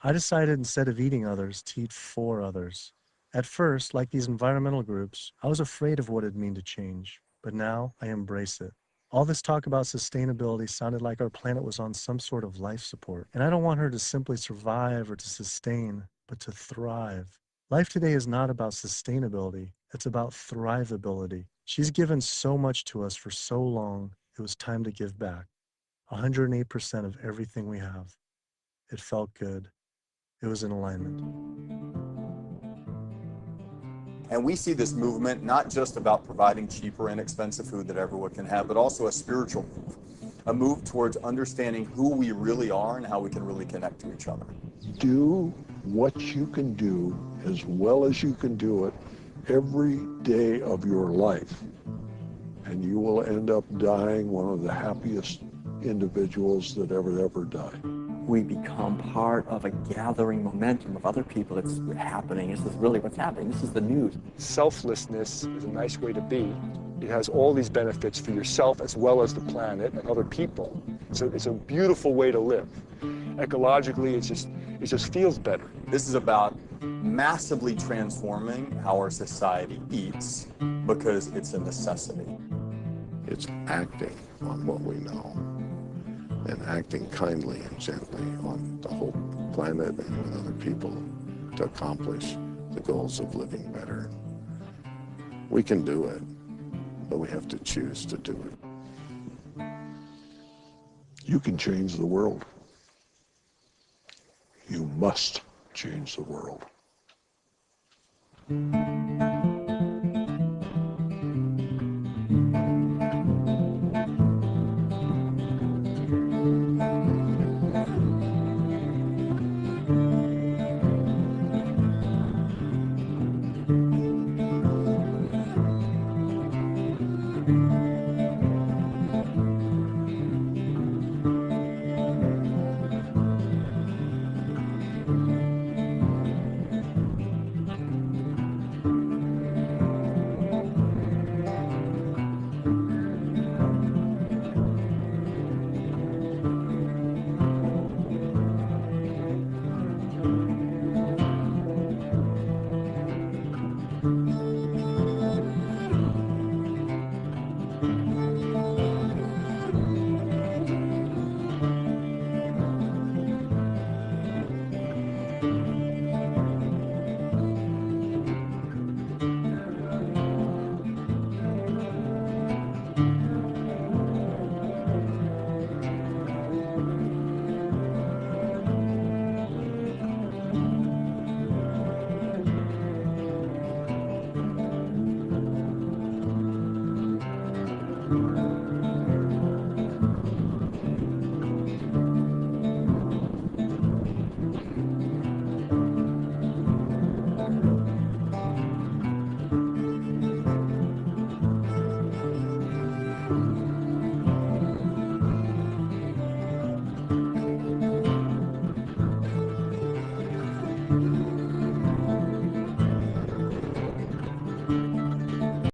[SPEAKER 3] I decided instead of eating others, to eat for others. At first, like these environmental groups, I was afraid of what it'd mean to change, but now I embrace it. All this talk about sustainability sounded like our planet was on some sort of life support, and I don't want her to simply survive or to sustain, but to thrive. Life today is not about sustainability, it's about thrivability. She's given so much to us for so long, it was time to give back. 108% of everything we have. It felt good. It was in alignment.
[SPEAKER 4] And we see this movement not just about providing cheaper, inexpensive food that everyone can have, but also a spiritual move. A move towards understanding who we really are and how we can really connect to each other.
[SPEAKER 26] Do what you can do as well as you can do it every day of your life, and you will end up dying one of the happiest individuals that ever died.
[SPEAKER 11] We become part of a gathering momentum of other people that's happening. This is really what's happening. This is the news.
[SPEAKER 9] Selflessness is a nice way to be. It has all these benefits for yourself as well as the planet and other people. So it's a beautiful way to live. Ecologically, it just feels better.
[SPEAKER 4] This is about massively transforming how our society eats because it's a necessity.
[SPEAKER 14] It's acting on what we know and acting kindly and gently on the whole planet and with other people to accomplish the goals of living better. We can do it, but we have to choose to do it.
[SPEAKER 26] You can change the world. You must change the world.
[SPEAKER 3] you.